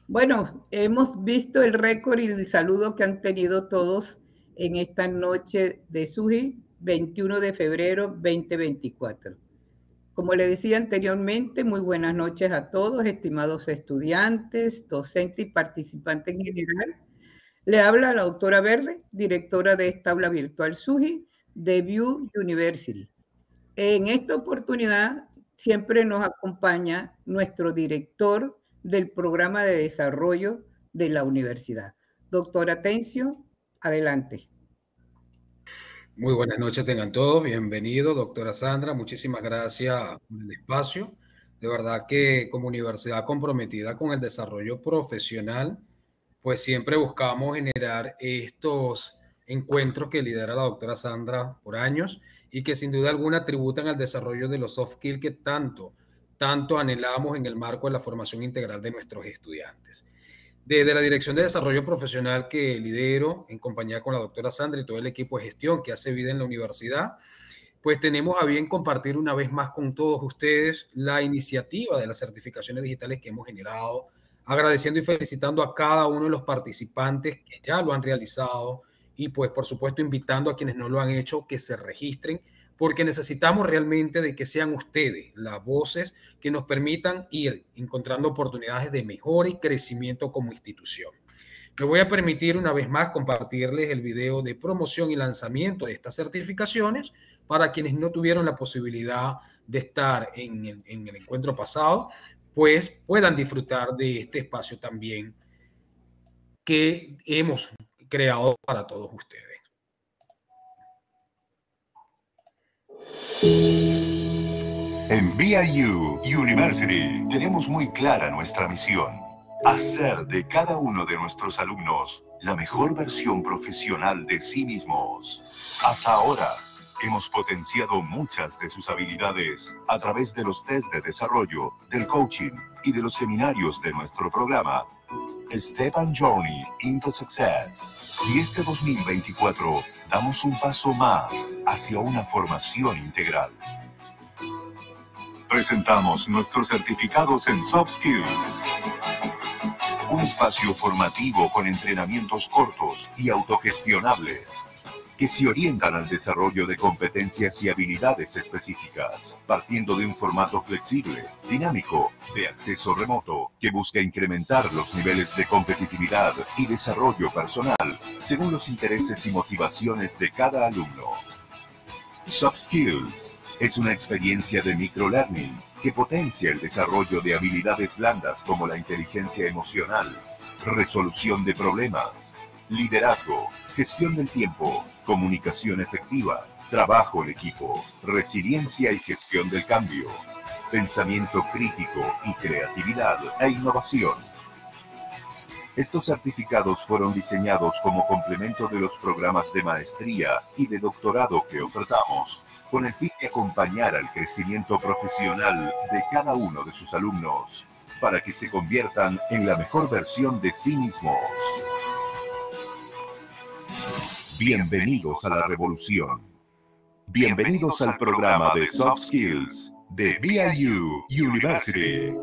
Bueno, hemos visto el récord y el saludo que han tenido todos en esta noche de SUGI, 21 de febrero 2024. Como le decía anteriormente, muy buenas noches a todos, estimados estudiantes, docentes y participantes en general. Le habla la doctora Verde, directora de esta aula virtual SUGI de View University. En esta oportunidad siempre nos acompaña nuestro director del programa de desarrollo de la universidad. Doctor Atencio, adelante. Muy buenas noches tengan todos, bienvenido doctora Sandra, muchísimas gracias por el espacio. De verdad que como universidad comprometida con el desarrollo profesional, pues siempre buscamos generar estos encuentros que lidera la doctora Sandra por años y que sin duda alguna tributan al desarrollo de los soft skills que tanto anhelamos en el marco de la formación integral de nuestros estudiantes. Desde la Dirección de Desarrollo Profesional que lidero en compañía con la doctora Sandra y todo el equipo de gestión que hace vida en la universidad, pues tenemos a bien compartir una vez más con todos ustedes la iniciativa de las certificaciones digitales que hemos generado, agradeciendo y felicitando a cada uno de los participantes que ya lo han realizado y pues por supuesto invitando a quienes no lo han hecho que se registren porque necesitamos realmente de que sean ustedes las voces que nos permitan ir encontrando oportunidades de mejora y crecimiento como institución. Me voy a permitir una vez más compartirles el video de promoción y lanzamiento de estas certificaciones para quienes no tuvieron la posibilidad de estar en el encuentro pasado, pues puedan disfrutar de este espacio también que hemos creado para todos ustedes. En BYU University tenemos muy clara nuestra misión: hacer de cada uno de nuestros alumnos la mejor versión profesional de sí mismos. Hasta ahora, hemos potenciado muchas de sus habilidades a través de los test de desarrollo, del coaching y de los seminarios de nuestro programa Step and Journey into Success. Y este 2024 damos un paso más hacia una formación integral. Presentamos nuestros certificados en Soft Skills. Un espacio formativo con entrenamientos cortos y autogestionables que se orientan al desarrollo de competencias y habilidades específicas, partiendo de un formato flexible, dinámico, de acceso remoto, que busca incrementar los niveles de competitividad y desarrollo personal según los intereses y motivaciones de cada alumno. Soft Skills es una experiencia de microlearning que potencia el desarrollo de habilidades blandas como la inteligencia emocional, resolución de problemas, liderazgo, gestión del tiempo, comunicación efectiva, trabajo en equipo, resiliencia y gestión del cambio, pensamiento crítico y creatividad e innovación. Estos certificados fueron diseñados como complemento de los programas de maestría y de doctorado que ofertamos, con el fin de acompañar al crecimiento profesional de cada uno de sus alumnos, para que se conviertan en la mejor versión de sí mismos. Bienvenidos a la revolución. Bienvenidos al programa de Soft Skills de BYU University.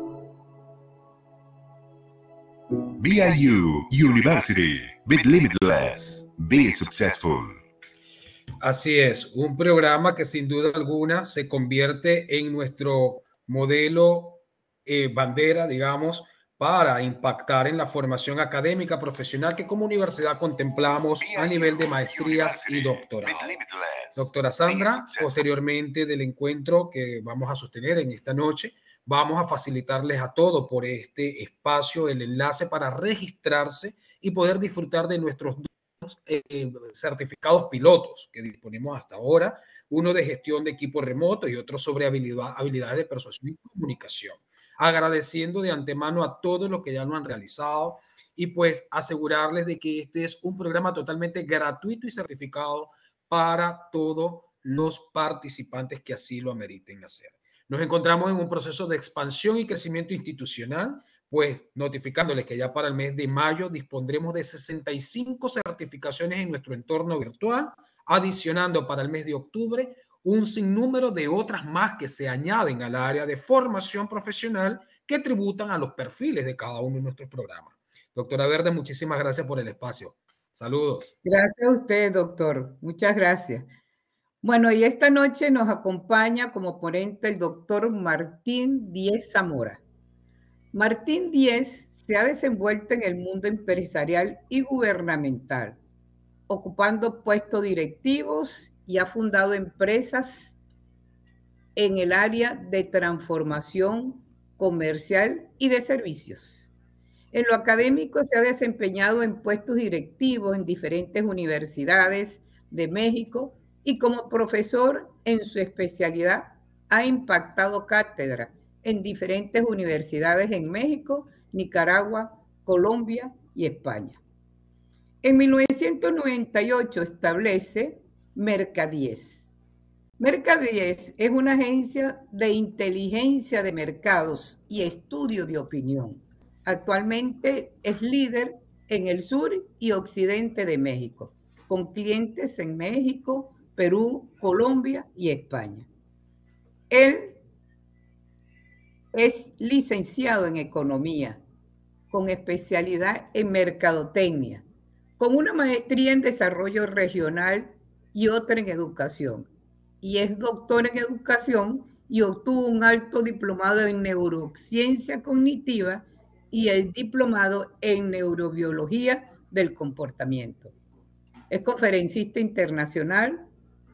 BYU University. Be limitless. Be successful. Así es, un programa que sin duda alguna se convierte en nuestro modelo bandera, digamos, para impactar en la formación académica profesional que como universidad contemplamos a nivel de maestrías y doctorado. Doctora Sandra, posteriormente del encuentro que vamos a sostener en esta noche, vamos a facilitarles a todos por este espacio el enlace para registrarse y poder disfrutar de nuestros certificados pilotos que disponemos hasta ahora, uno de gestión de equipo remoto y otro sobre habilidades de persuasión y comunicación. Agradeciendo de antemano a todos los que ya lo han realizado y pues asegurarles de que este es un programa totalmente gratuito y certificado para todos los participantes que así lo ameriten hacer. Nos encontramos en un proceso de expansión y crecimiento institucional, pues notificándoles que ya para el mes de mayo dispondremos de 65 certificaciones en nuestro entorno virtual, adicionando para el mes de octubre un sinnúmero de otras más que se añaden al área de formación profesional que tributan a los perfiles de cada uno de nuestros programas. Doctora Verde, muchísimas gracias por el espacio. Saludos. Gracias a usted, doctor. Muchas gracias. Bueno, y esta noche nos acompaña como ponente el doctor Martín Díez Zamora. Martín Díez se ha desenvuelto en el mundo empresarial y gubernamental, ocupando puestos directivos y ha fundado empresas en el área de transformación comercial y de servicios. En lo académico se ha desempeñado en puestos directivos en diferentes universidades de México y como profesor en su especialidad ha impactado cátedra en diferentes universidades en México, Nicaragua, Colombia y España. En 1998 establece Mercadies. Mercadies es una agencia de inteligencia de mercados y estudio de opinión. Actualmente es líder en el sur y occidente de México, con clientes en México, Perú, Colombia y España. Él es licenciado en economía, con especialidad en mercadotecnia, con una maestría en desarrollo regional y otra en educación. Y es doctor en educación y obtuvo un alto diplomado en neurociencia cognitiva y el diplomado en neurobiología del comportamiento. Es conferencista internacional,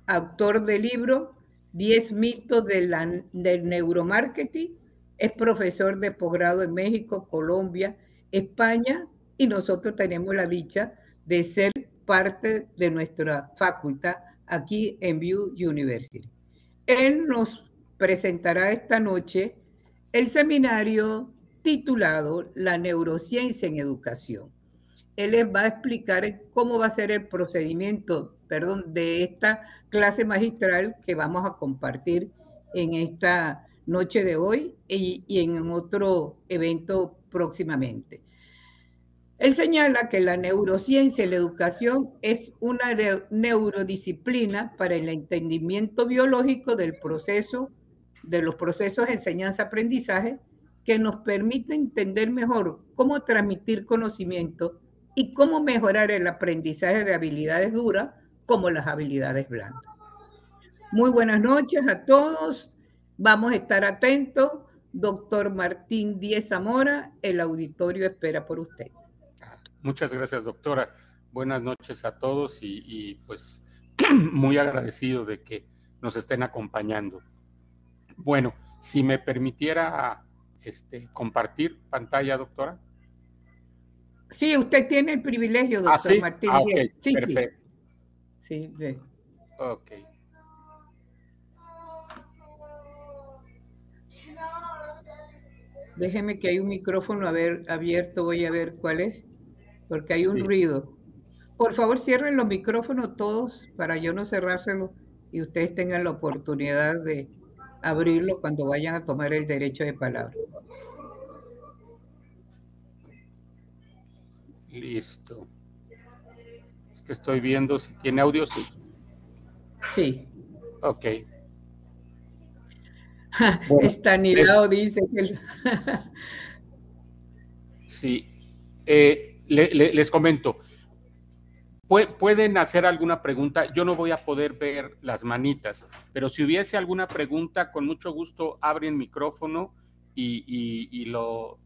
autor del libro 10 mitos del neuromarketing, es profesor de posgrado en México, Colombia, España, y nosotros tenemos la dicha de ser parte de nuestra facultad aquí en View University. Él nos presentará esta noche el seminario titulado La neurociencia en educación. Él les va a explicar cómo va a ser el procedimiento, de esta clase magistral que vamos a compartir en esta noche de hoy y en otro evento próximamente. Él señala que la neurociencia y la educación es una neurodisciplina para el entendimiento biológico de los procesos de enseñanza-aprendizaje que nos permite entender mejor cómo transmitir conocimiento y cómo mejorar el aprendizaje de habilidades duras como las habilidades blandas. Muy buenas noches a todos. Vamos a estar atentos. Doctor Martín Díez Zamora, el auditorio espera por usted. Muchas gracias, doctora. Buenas noches a todos y pues muy agradecido de que nos estén acompañando. Bueno, si me permitiera compartir pantalla, doctora. Sí, usted tiene el privilegio, doctor ¿Sí? Martín. Okay, sí, perfecto. Sí. Sí. Ok. Déjeme que hay un micrófono abierto, voy a ver cuál es, porque hay un ruido. Por favor, cierren los micrófonos todos para yo no cerrárselo y ustedes tengan la oportunidad de abrirlo cuando vayan a tomar el derecho de palabra. Listo. Es que estoy viendo si tiene audio. Sí. Ok. Bueno, Estanilao dice que... Sí. Les comento. Pueden hacer alguna pregunta. Yo no voy a poder ver las manitas, pero si hubiese alguna pregunta, con mucho gusto abren micrófono y lo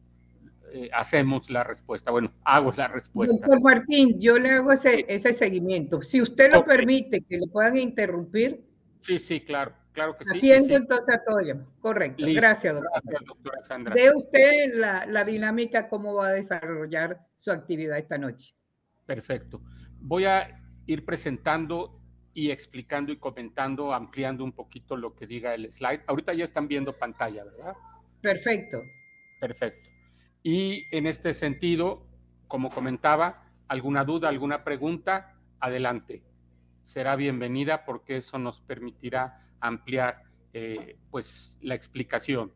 hacemos la respuesta. Bueno, hago la respuesta. Doctor Martín, yo le hago ese seguimiento. Si usted lo permite, que le puedan interrumpir. Sí, claro que sí. Atiendo entonces a todo. Correcto. Listo. Gracias, doctor. Gracias, doctora Sandra. De usted la dinámica, cómo va a desarrollar su actividad esta noche. Perfecto. Voy a ir presentando y explicando y comentando, ampliando un poquito lo que diga el slide. Ahorita ya están viendo pantalla, ¿verdad? Perfecto. Perfecto. Y en este sentido, como comentaba, alguna duda, alguna pregunta, adelante. Será bienvenida porque eso nos permitirá ampliar pues la explicación.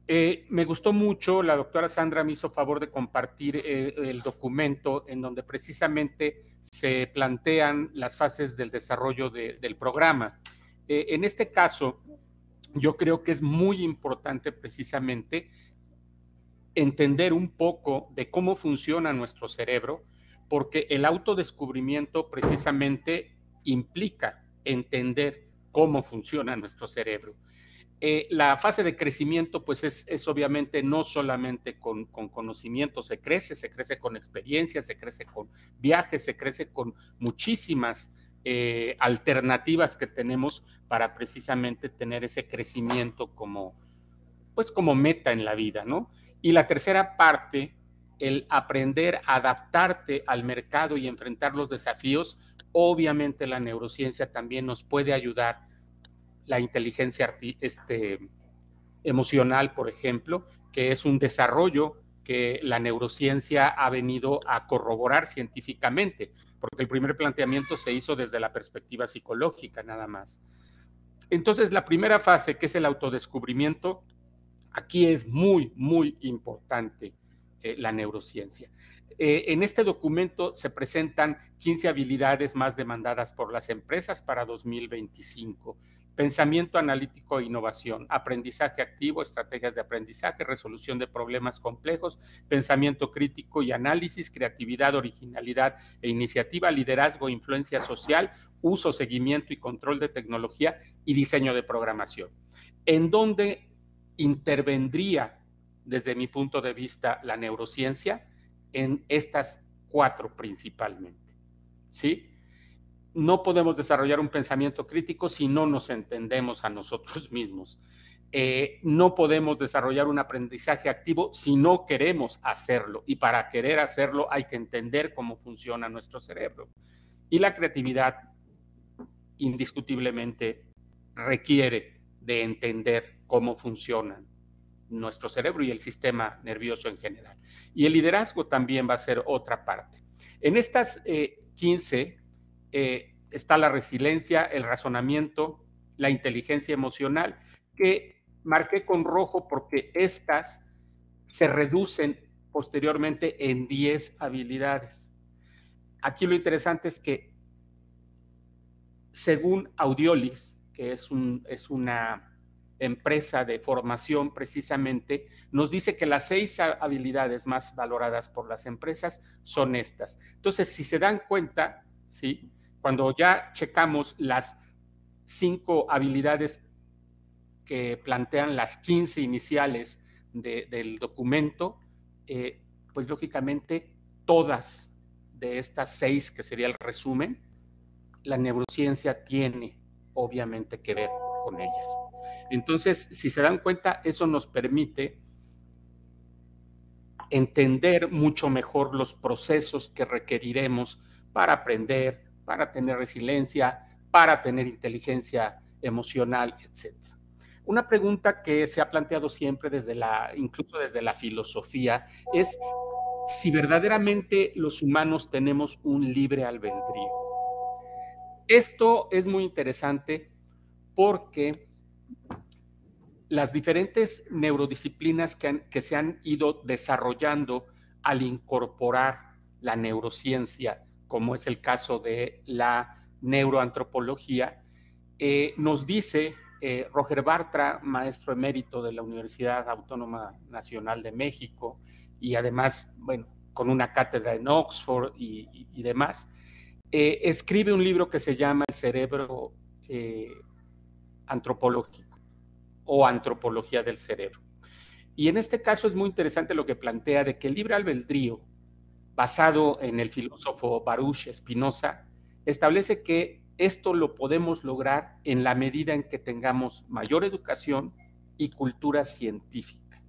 Me gustó mucho, la doctora Sandra me hizo favor de compartir el documento en donde precisamente se plantean las fases del desarrollo del programa. En este caso, yo creo que es muy importante precisamente entender un poco de cómo funciona nuestro cerebro, porque el autodescubrimiento precisamente implica entender cómo funciona nuestro cerebro. La fase de crecimiento pues es obviamente no solamente con conocimiento, se crece con experiencias, se crece con viajes, se crece con muchísimas alternativas que tenemos para precisamente tener ese crecimiento como meta en la vida, ¿no? Y la tercera parte, el aprender a adaptarte al mercado y enfrentar los desafíos, obviamente la neurociencia también nos puede ayudar, la inteligencia emocional, por ejemplo, que es un desarrollo que la neurociencia ha venido a corroborar científicamente, porque el primer planteamiento se hizo desde la perspectiva psicológica nada más. Entonces, la primera fase, que es el autodescubrimiento, aquí es muy, muy importante la neurociencia. En este documento se presentan 15 habilidades más demandadas por las empresas para 2025. Pensamiento analítico e innovación, aprendizaje activo, estrategias de aprendizaje, resolución de problemas complejos, pensamiento crítico y análisis, creatividad, originalidad e iniciativa, liderazgo, influencia social, uso, seguimiento y control de tecnología y diseño de programación. En donde intervendría, desde mi punto de vista, la neurociencia en estas 4 principalmente, ¿sí? No podemos desarrollar un pensamiento crítico si no nos entendemos a nosotros mismos. No podemos desarrollar un aprendizaje activo si no queremos hacerlo. Y para querer hacerlo hay que entender cómo funciona nuestro cerebro. Y la creatividad, indiscutiblemente, requiere de entender cómo funcionan nuestro cerebro y el sistema nervioso en general. Y el liderazgo también va a ser otra parte. En estas 15 está la resiliencia, el razonamiento, la inteligencia emocional, que marqué con rojo porque estas se reducen posteriormente en 10 habilidades. Aquí lo interesante es que, según Audiolis, que es una empresa de formación precisamente, nos dice que las 6 habilidades más valoradas por las empresas son estas. Entonces, si se dan cuenta, ¿sí?, cuando ya checamos las 5 habilidades que plantean las 15 iniciales del documento, pues lógicamente todas de estas 6, que sería el resumen, la neurociencia tiene obviamente que ver con ellas. Entonces, si se dan cuenta, eso nos permite entender mucho mejor los procesos que requeriremos para aprender, para tener resiliencia, para tener inteligencia emocional, etc. Una pregunta que se ha planteado siempre incluso desde la filosofía, es si verdaderamente los humanos tenemos un libre albedrío. Esto es muy interesante porque las diferentes neurodisciplinas que se han ido desarrollando al incorporar la neurociencia, como es el caso de la neuroantropología, nos dice Roger Bartra, maestro emérito de la Universidad Autónoma Nacional de México, y además, bueno, con una cátedra en Oxford y demás, escribe un libro que se llama El cerebro antropológico o antropología del cerebro. Y en este caso es muy interesante lo que plantea de que el libre albedrío, basado en el filósofo Baruch Spinoza, establece que esto lo podemos lograr en la medida en que tengamos mayor educación y cultura científica.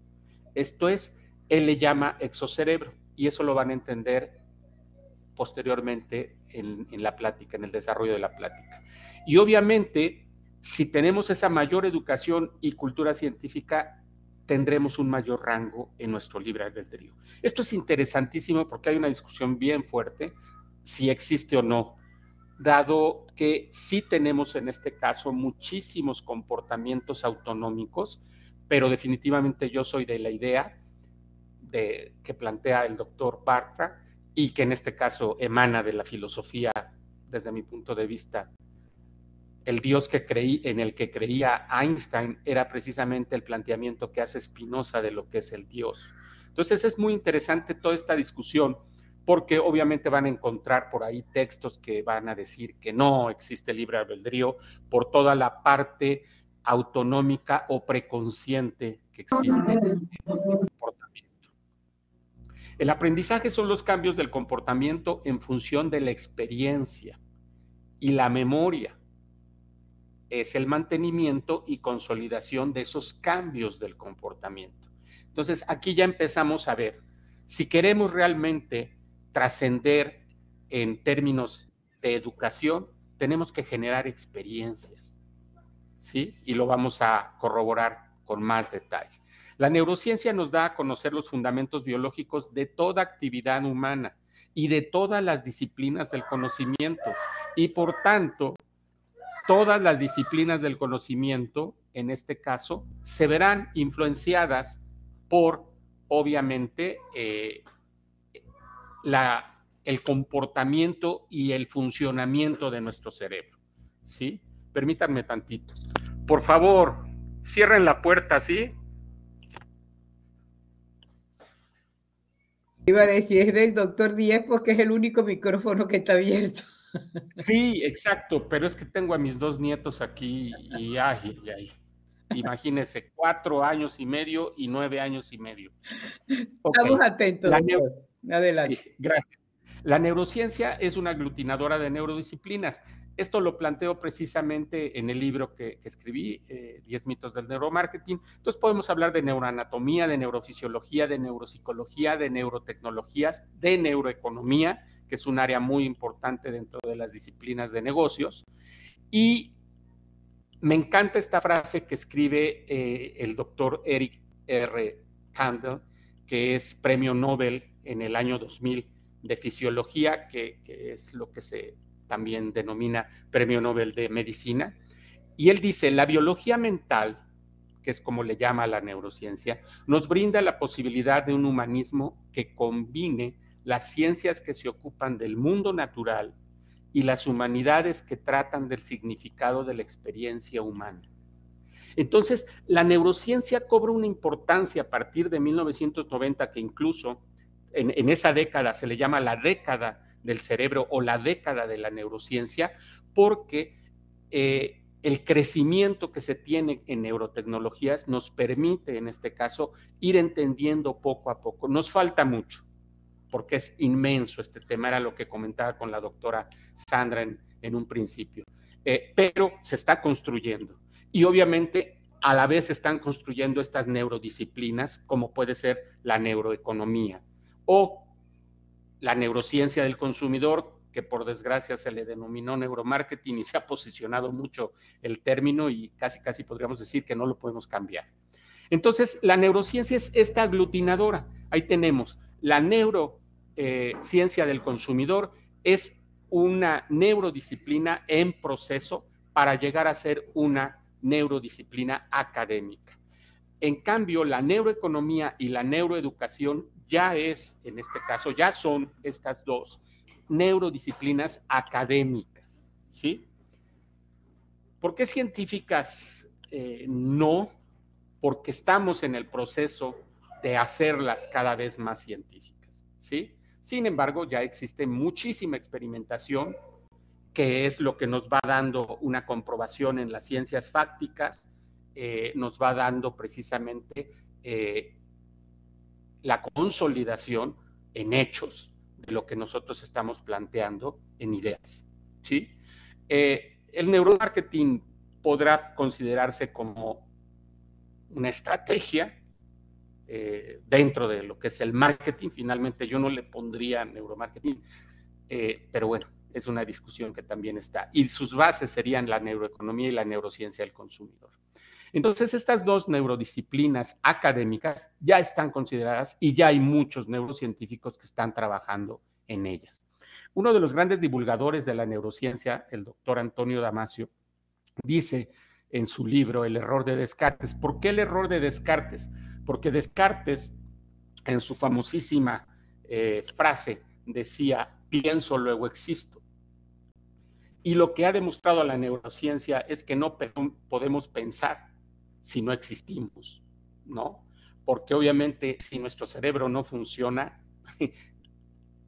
Esto es, él le llama exocerebro, y eso lo van a entender posteriormente en la plática, en el desarrollo de la plática. Y obviamente, si tenemos esa mayor educación y cultura científica, tendremos un mayor rango en nuestro libre albedrío. Esto es interesantísimo porque hay una discusión bien fuerte si existe o no, dado que sí tenemos en este caso muchísimos comportamientos autonómicos, pero definitivamente yo soy de la idea que plantea el doctor Bartra y que en este caso emana de la filosofía, desde mi punto de vista, el Dios en el que creía Einstein era precisamente el planteamiento que hace Spinoza de lo que es el Dios. Entonces es muy interesante toda esta discusión, porque obviamente van a encontrar por ahí textos que van a decir que no existe libre albedrío por toda la parte autonómica o preconsciente que existe en el comportamiento. El aprendizaje son los cambios del comportamiento en función de la experiencia, y la memoria es el mantenimiento y consolidación de esos cambios del comportamiento. Entonces, aquí ya empezamos a ver, si queremos realmente trascender en términos de educación, tenemos que generar experiencias, ¿sí? Y lo vamos a corroborar con más detalle. La neurociencia nos da a conocer los fundamentos biológicos de toda actividad humana y de todas las disciplinas del conocimiento, y por tanto, todas las disciplinas del conocimiento, en este caso, se verán influenciadas por, obviamente, el comportamiento y el funcionamiento de nuestro cerebro, ¿sí? Permítanme tantito. Por favor, cierren la puerta, ¿sí? Iba a decir, es del doctor Díaz porque es el único micrófono que está abierto. Sí, exacto, pero es que tengo a mis 2 nietos aquí y ay. Imagínense, 4 años y medio y 9 años y medio. Estamos Okay. atentos, doctor. Adelante. Sí, gracias. La neurociencia es una aglutinadora de neurodisciplinas. Esto lo planteo precisamente en el libro que escribí, 10 mitos del neuromarketing. Entonces podemos hablar de neuroanatomía, de neurofisiología, de neuropsicología, de neurotecnologías, de neuroeconomía, que es un área muy importante dentro de las disciplinas de negocios. Y me encanta esta frase que escribe el doctor Eric R. Kandel, que es premio Nobel en el año 2000 de fisiología, que es lo que se también denomina premio Nobel de medicina. Y él dice, la biología mental, que es como le llama a la neurociencia, nos brinda la posibilidad de un humanismo que combine las ciencias que se ocupan del mundo natural y las humanidades que tratan del significado de la experiencia humana. Entonces, la neurociencia cobra una importancia a partir de 1990, que incluso en esa década se le llama la década del cerebro o la década de la neurociencia, porque el crecimiento que se tiene en neurotecnologías nos permite, en este caso, ir entendiendo poco a poco. Nos falta mucho, porque es inmenso este tema, era lo que comentaba con la doctora Sandra en un principio, pero se está construyendo. Y obviamente a la vez se están construyendo estas neurodisciplinas, como puede ser la neuroeconomía o la neurociencia del consumidor, que por desgracia se le denominó neuromarketing y se ha posicionado mucho el término y casi podríamos decir que no lo podemos cambiar. Entonces, la neurociencia es esta aglutinadora. Ahí tenemos la neurociencia del consumidor, es una neurodisciplina en proceso para llegar a ser una neurodisciplina académica. En cambio, la neuroeconomía y la neuroeducación ya es, en este caso, ya son estas dos neurodisciplinas académicas, ¿sí? ¿Por qué científicas? No, porque estamos en el proceso de hacerlas cada vez más científicas, ¿sí? Sin embargo, ya existe muchísima experimentación, que es lo que nos va dando una comprobación en las ciencias fácticas, nos va dando precisamente la consolidación en hechos de lo que nosotros estamos planteando en ideas, ¿sí? El neuromarketing podrá considerarse como una estrategia dentro de lo que es el marketing. Finalmente yo no le pondría neuromarketing, pero bueno, es una discusión que también está. Y sus bases serían la neuroeconomía y la neurociencia del consumidor. Entonces, estas dos neurodisciplinas académicas ya están consideradas y ya hay muchos neurocientíficos que están trabajando en ellas. Uno de los grandes divulgadores de la neurociencia, el doctor Antonio Damasio, dice en su libro El error de Descartes. ¿Por qué el error de Descartes? Porque Descartes, en su famosísima frase, decía, pienso, luego existo. Y lo que ha demostrado la neurociencia es que no podemos pensar si no existimos, ¿no? Porque obviamente si nuestro cerebro no funciona,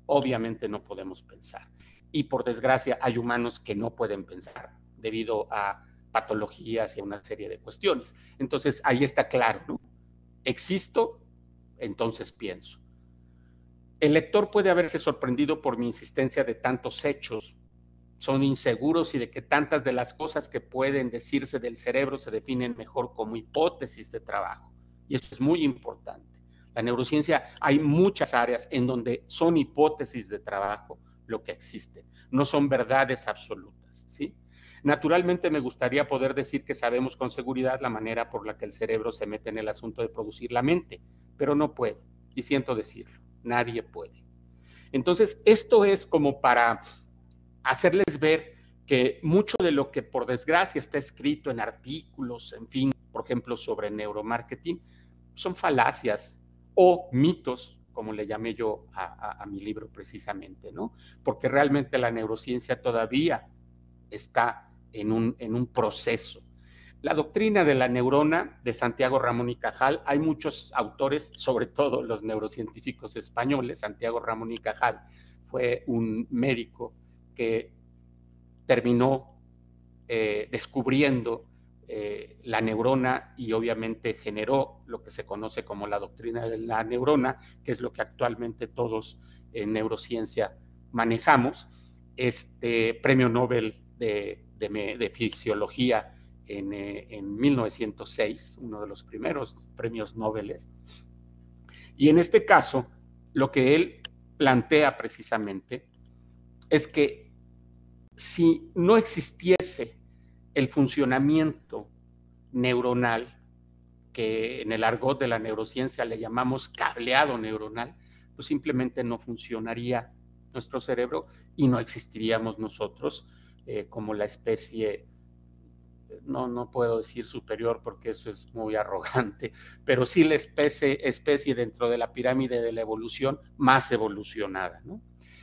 obviamente no podemos pensar. Y por desgracia hay humanos que no pueden pensar debido a patologías y a una serie de cuestiones. Entonces ahí está claro, ¿no? Existo, entonces pienso. El lector puede haberse sorprendido por mi insistencia de tantos hechos. Son inseguros y de que tantas de las cosas que pueden decirse del cerebro se definen mejor como hipótesis de trabajo. Y esto es muy importante. La neurociencia, hay muchas áreas en donde son hipótesis de trabajo lo que existe, no son verdades absolutas, ¿sí? Naturalmente me gustaría poder decir que sabemos con seguridad la manera por la que el cerebro se mete en el asunto de producir la mente, pero no puedo, y siento decirlo, nadie puede. Entonces, esto es como para hacerles ver que mucho de lo que por desgracia está escrito en artículos, en fin, por ejemplo, sobre neuromarketing, son falacias o mitos, como le llamé yo a mi libro precisamente, ¿no? Porque realmente la neurociencia todavía está en un proceso. La doctrina de la neurona de Santiago Ramón y Cajal, hay muchos autores, sobre todo los neurocientíficos españoles. Santiago Ramón y Cajal fue un médico que terminó descubriendo la neurona y obviamente generó lo que se conoce como la doctrina de la neurona, que es lo que actualmente todos en neurociencia manejamos. Premio Nobel de Fisiología en 1906, uno de los primeros premios Nobel. Y en este caso, lo que él plantea precisamente es que si no existiese el funcionamiento neuronal, que en el argot de la neurociencia le llamamos cableado neuronal, pues simplemente no funcionaría nuestro cerebro y no existiríamos nosotros como la especie, no puedo decir superior porque eso es muy arrogante, pero sí la especie dentro de la pirámide de la evolución más evolucionada, ¿no?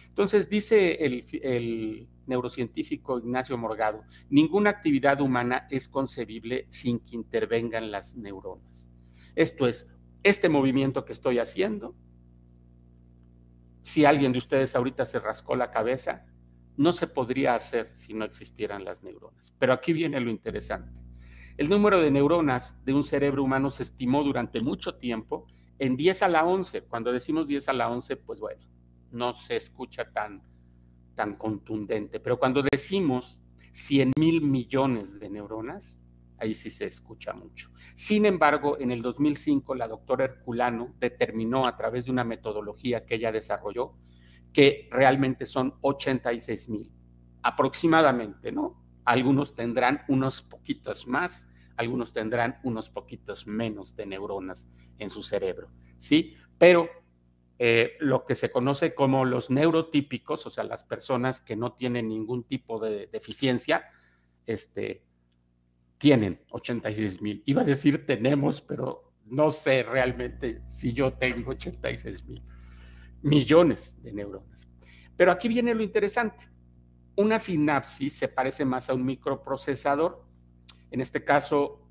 Entonces dice el neurocientífico Ignacio Morgado, ninguna actividad humana es concebible sin que intervengan las neuronas. Esto es, este movimiento que estoy haciendo, si alguien de ustedes ahorita se rascó la cabeza, no se podría hacer si no existieran las neuronas. Pero aquí viene lo interesante. El número de neuronas de un cerebro humano se estimó durante mucho tiempo en 10 a la 11. Cuando decimos 10 a la 11, pues bueno, no se escucha tan contundente, pero cuando decimos 100,000 millones de neuronas, ahí sí se escucha mucho. Sin embargo, en el 2005, la doctora Herculano determinó a través de una metodología que ella desarrolló que realmente son 86,000 aproximadamente, ¿no? Algunos tendrán unos poquitos más, algunos tendrán unos poquitos menos de neuronas en su cerebro, ¿sí? Pero lo que se conoce como los neurotípicos, o sea, las personas que no tienen ningún tipo de deficiencia, tienen 86,000. Iba a decir tenemos, pero no sé realmente si yo tengo 86,000 millones de neuronas. Pero aquí viene lo interesante. Una sinapsis se parece más a un microprocesador. En este caso,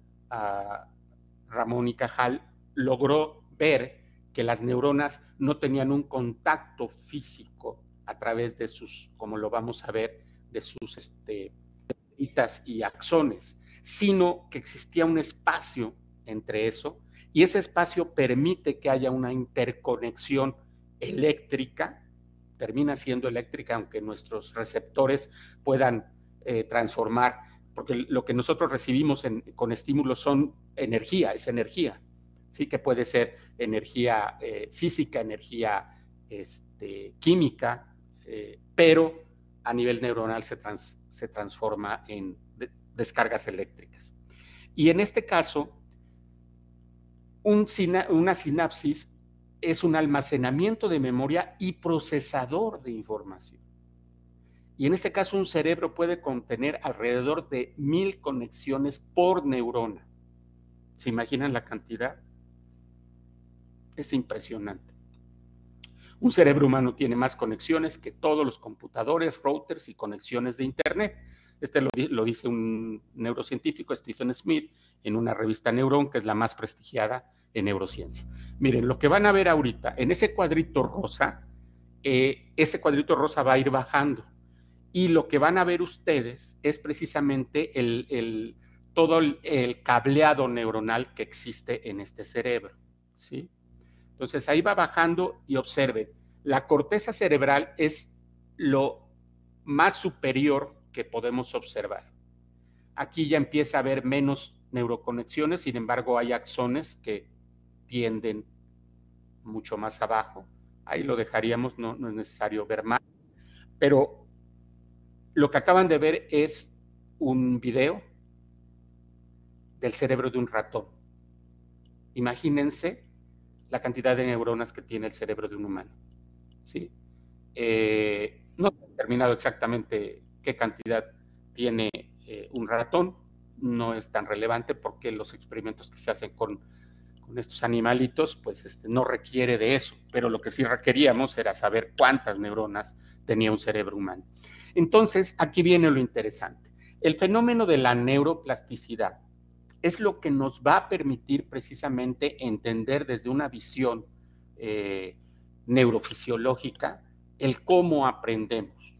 Ramón y Cajal logró ver que las neuronas no tenían un contacto físico a través de sus, como lo vamos a ver, de sus dendritas y axones, sino que existía un espacio entre eso, y ese espacio permite que haya una interconexión eléctrica, termina siendo eléctrica, aunque nuestros receptores puedan transformar, porque lo que nosotros recibimos con estímulos son energía, es energía, ¿sí? Que puede ser energía física, energía química, pero a nivel neuronal se transforma en descargas eléctricas. Y en este caso, una sinapsis es un almacenamiento de memoria y procesador de información. Y en este caso, un cerebro puede contener alrededor de 1000 conexiones por neurona. ¿Se imaginan la cantidad? Es impresionante. Un cerebro humano tiene más conexiones que todos los computadores, routers y conexiones de Internet. Lo dice un neurocientífico, Stephen Smith, en una revista Neuron, que es la más prestigiada en neurociencia. Miren, lo que van a ver ahorita, en ese cuadrito rosa va a ir bajando. Y lo que van a ver ustedes es precisamente todo el cableado neuronal que existe en este cerebro, ¿sí? Entonces ahí va bajando y observen, la corteza cerebral es lo más superior que podemos observar. Aquí ya empieza a haber menos neuroconexiones, sin embargo hay axones que tienden mucho más abajo. Ahí lo dejaríamos, no es necesario ver más. Pero lo que acaban de ver es un video del cerebro de un ratón. Imagínense la cantidad de neuronas que tiene el cerebro de un humano, ¿sí? No he determinado exactamente qué cantidad tiene un ratón, no es tan relevante porque los experimentos que se hacen con estos animalitos, pues no requiere de eso, pero lo que sí requeríamos era saber cuántas neuronas tenía un cerebro humano. Entonces, aquí viene lo interesante. El fenómeno de la neuroplasticidad es lo que nos va a permitir precisamente entender desde una visión neurofisiológica el cómo aprendemos,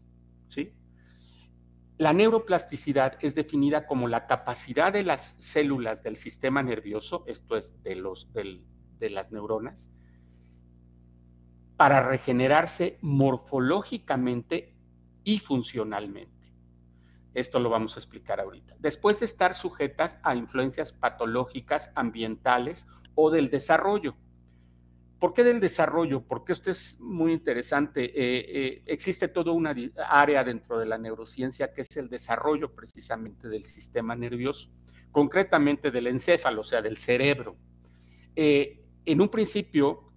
¿sí? La neuroplasticidad es definida como la capacidad de las células del sistema nervioso, esto es, de las neuronas, para regenerarse morfológicamente y funcionalmente. Esto lo vamos a explicar ahorita. Después de estar sujetas a influencias patológicas, ambientales o del desarrollo. ¿Por qué del desarrollo? Porque esto es muy interesante. Existe toda una área dentro de la neurociencia que es el desarrollo precisamente del sistema nervioso, concretamente del encéfalo, o sea, del cerebro. En un principio,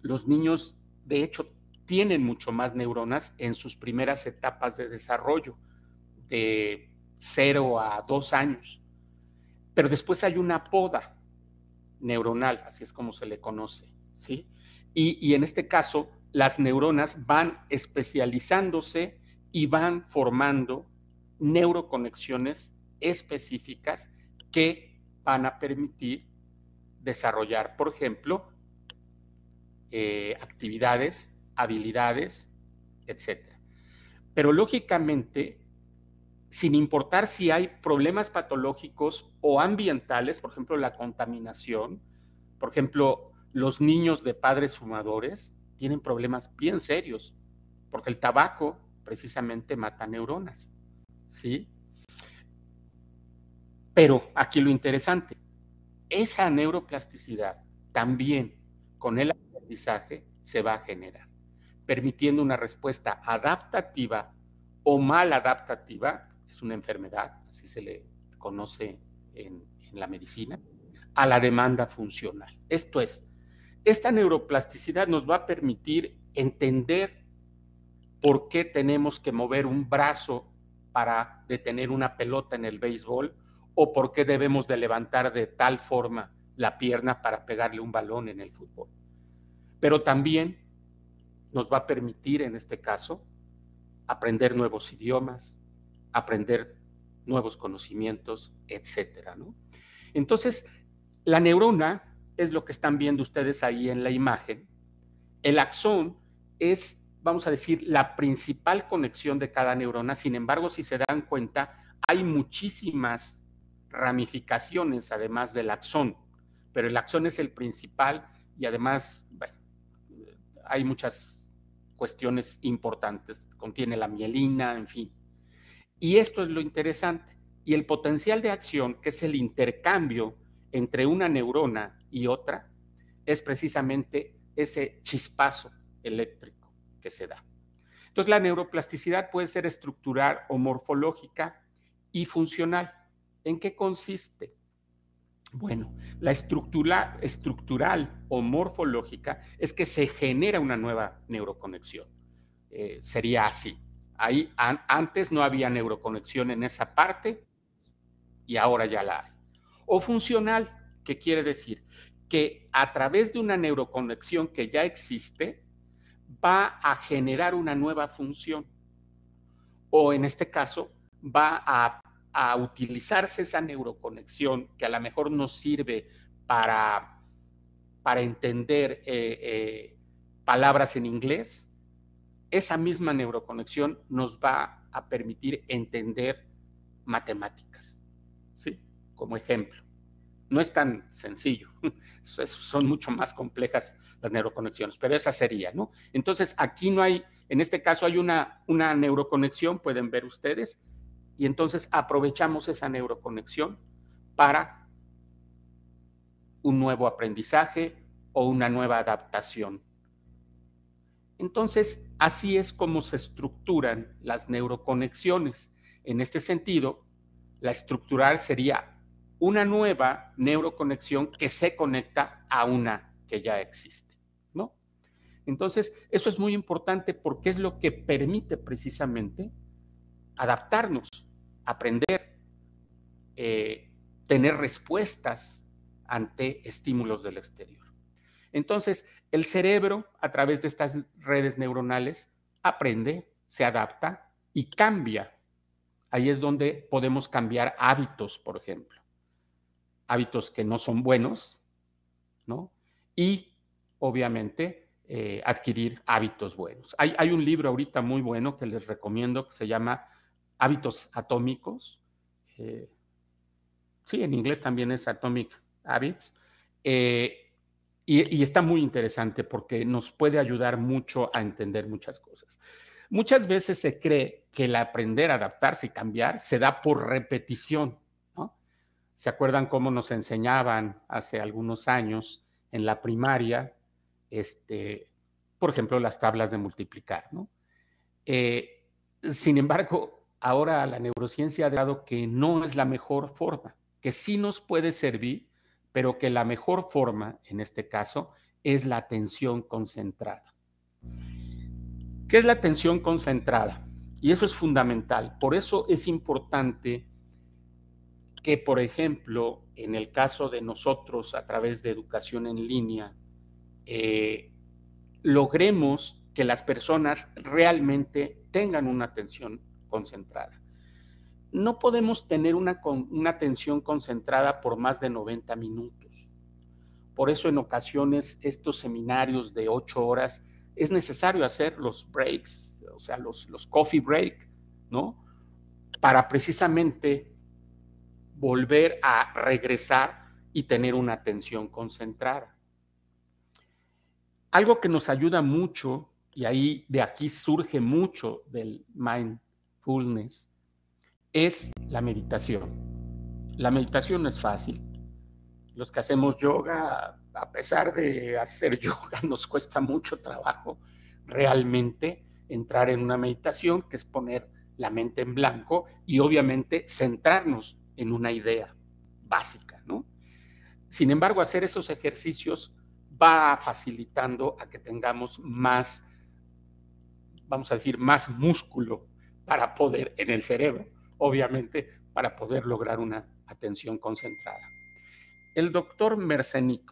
los niños, de hecho, tienen mucho más neuronas en sus primeras etapas de desarrollo, de 0 a 2 años. Pero después hay una poda neuronal, así es como se le conoce, ¿sí? Y en este caso, las neuronas van especializándose y van formando neuroconexiones específicas que van a permitir desarrollar, por ejemplo, actividades, habilidades, etc. Pero lógicamente, sin importar si hay problemas patológicos o ambientales, por ejemplo, la contaminación, por ejemplo, los niños de padres fumadores tienen problemas bien serios, porque el tabaco precisamente mata neuronas, ¿sí? Pero aquí lo interesante, esa neuroplasticidad también con el aprendizaje se va a generar, permitiendo una respuesta adaptativa o mal adaptativa, es una enfermedad, así se le conoce en la medicina, a la demanda funcional. Esto es, esta neuroplasticidad nos va a permitir entender por qué tenemos que mover un brazo para detener una pelota en el béisbol o por qué debemos de levantar de tal forma la pierna para pegarle un balón en el fútbol. Pero también nos va a permitir, en este caso, aprender nuevos idiomas, aprender nuevos conocimientos, etcétera, ¿no? Entonces, la neurona es lo que están viendo ustedes ahí en la imagen. El axón es, vamos a decir, la principal conexión de cada neurona. Sin embargo, si se dan cuenta, hay muchísimas ramificaciones además del axón, pero el axón es el principal y además, bueno, hay muchas cuestiones importantes, contiene la mielina, en fin. Y esto es lo interesante. Y el potencial de acción, que es el intercambio entre una neurona y otra, es precisamente ese chispazo eléctrico que se da. Entonces, la neuroplasticidad puede ser estructural o morfológica y funcional. ¿En qué consiste? Bueno, la estructural o morfológica es que se genera una nueva neuroconexión. Sería así. Ahí antes no había neuroconexión en esa parte y ahora ya la hay. O funcional, ¿qué quiere decir? Que a través de una neuroconexión que ya existe, va a generar una nueva función, o en este caso va a utilizarse esa neuroconexión que a lo mejor nos sirve para entender palabras en inglés. Esa misma neuroconexión nos va a permitir entender matemáticas, ¿sí? Como ejemplo. No es tan sencillo, son mucho más complejas las neuroconexiones, pero esa sería, ¿no? Entonces, aquí no hay, en este caso hay una neuroconexión, pueden ver ustedes, y entonces aprovechamos esa neuroconexión para un nuevo aprendizaje o una nueva adaptación. Entonces, así es como se estructuran las neuroconexiones. En este sentido, la estructural sería una nueva neuroconexión que se conecta a una que ya existe, ¿no? Entonces, eso es muy importante porque es lo que permite precisamente adaptarnos, aprender, tener respuestas ante estímulos del exterior. Entonces, el cerebro, a través de estas redes neuronales, aprende, se adapta y cambia. Ahí es donde podemos cambiar hábitos, por ejemplo. Hábitos que no son buenos, ¿no? Y, obviamente, adquirir hábitos buenos. Hay un libro ahorita muy bueno que les recomiendo que se llama Hábitos Atómicos. Sí, en inglés también es Atomic Habits. Y está muy interesante porque nos puede ayudar mucho a entender muchas cosas. Muchas veces se cree que el aprender a adaptarse y cambiar se da por repetición, ¿no? ¿Se acuerdan cómo nos enseñaban hace algunos años en la primaria, por ejemplo, las tablas de multiplicar, ¿no? Sin embargo, ahora la neurociencia ha dado que no es la mejor forma, que sí nos puede servir, pero que la mejor forma, en este caso, es la atención concentrada. ¿Qué es la atención concentrada? Y eso es fundamental. Por eso es importante que, por ejemplo, en el caso de nosotros, a través de educación en línea, logremos que las personas realmente tengan una atención concentrada. No podemos tener una atención concentrada por más de 90 minutos. Por eso en ocasiones estos seminarios de 8 horas es necesario hacer los breaks, o sea, los coffee break, ¿no? Para precisamente volver a regresar y tener una atención concentrada. Algo que nos ayuda mucho, y de aquí surge mucho del mindfulness, es la meditación. La meditación no es fácil. Los que hacemos yoga, a pesar de hacer yoga, nos cuesta mucho trabajo realmente entrar en una meditación, que es poner la mente en blanco y obviamente centrarnos en una idea básica, ¿no? Sin embargo, hacer esos ejercicios va facilitando a que tengamos más, vamos a decir, más músculo para poder, en el cerebro, obviamente, para poder lograr una atención concentrada. El doctor Merzenich,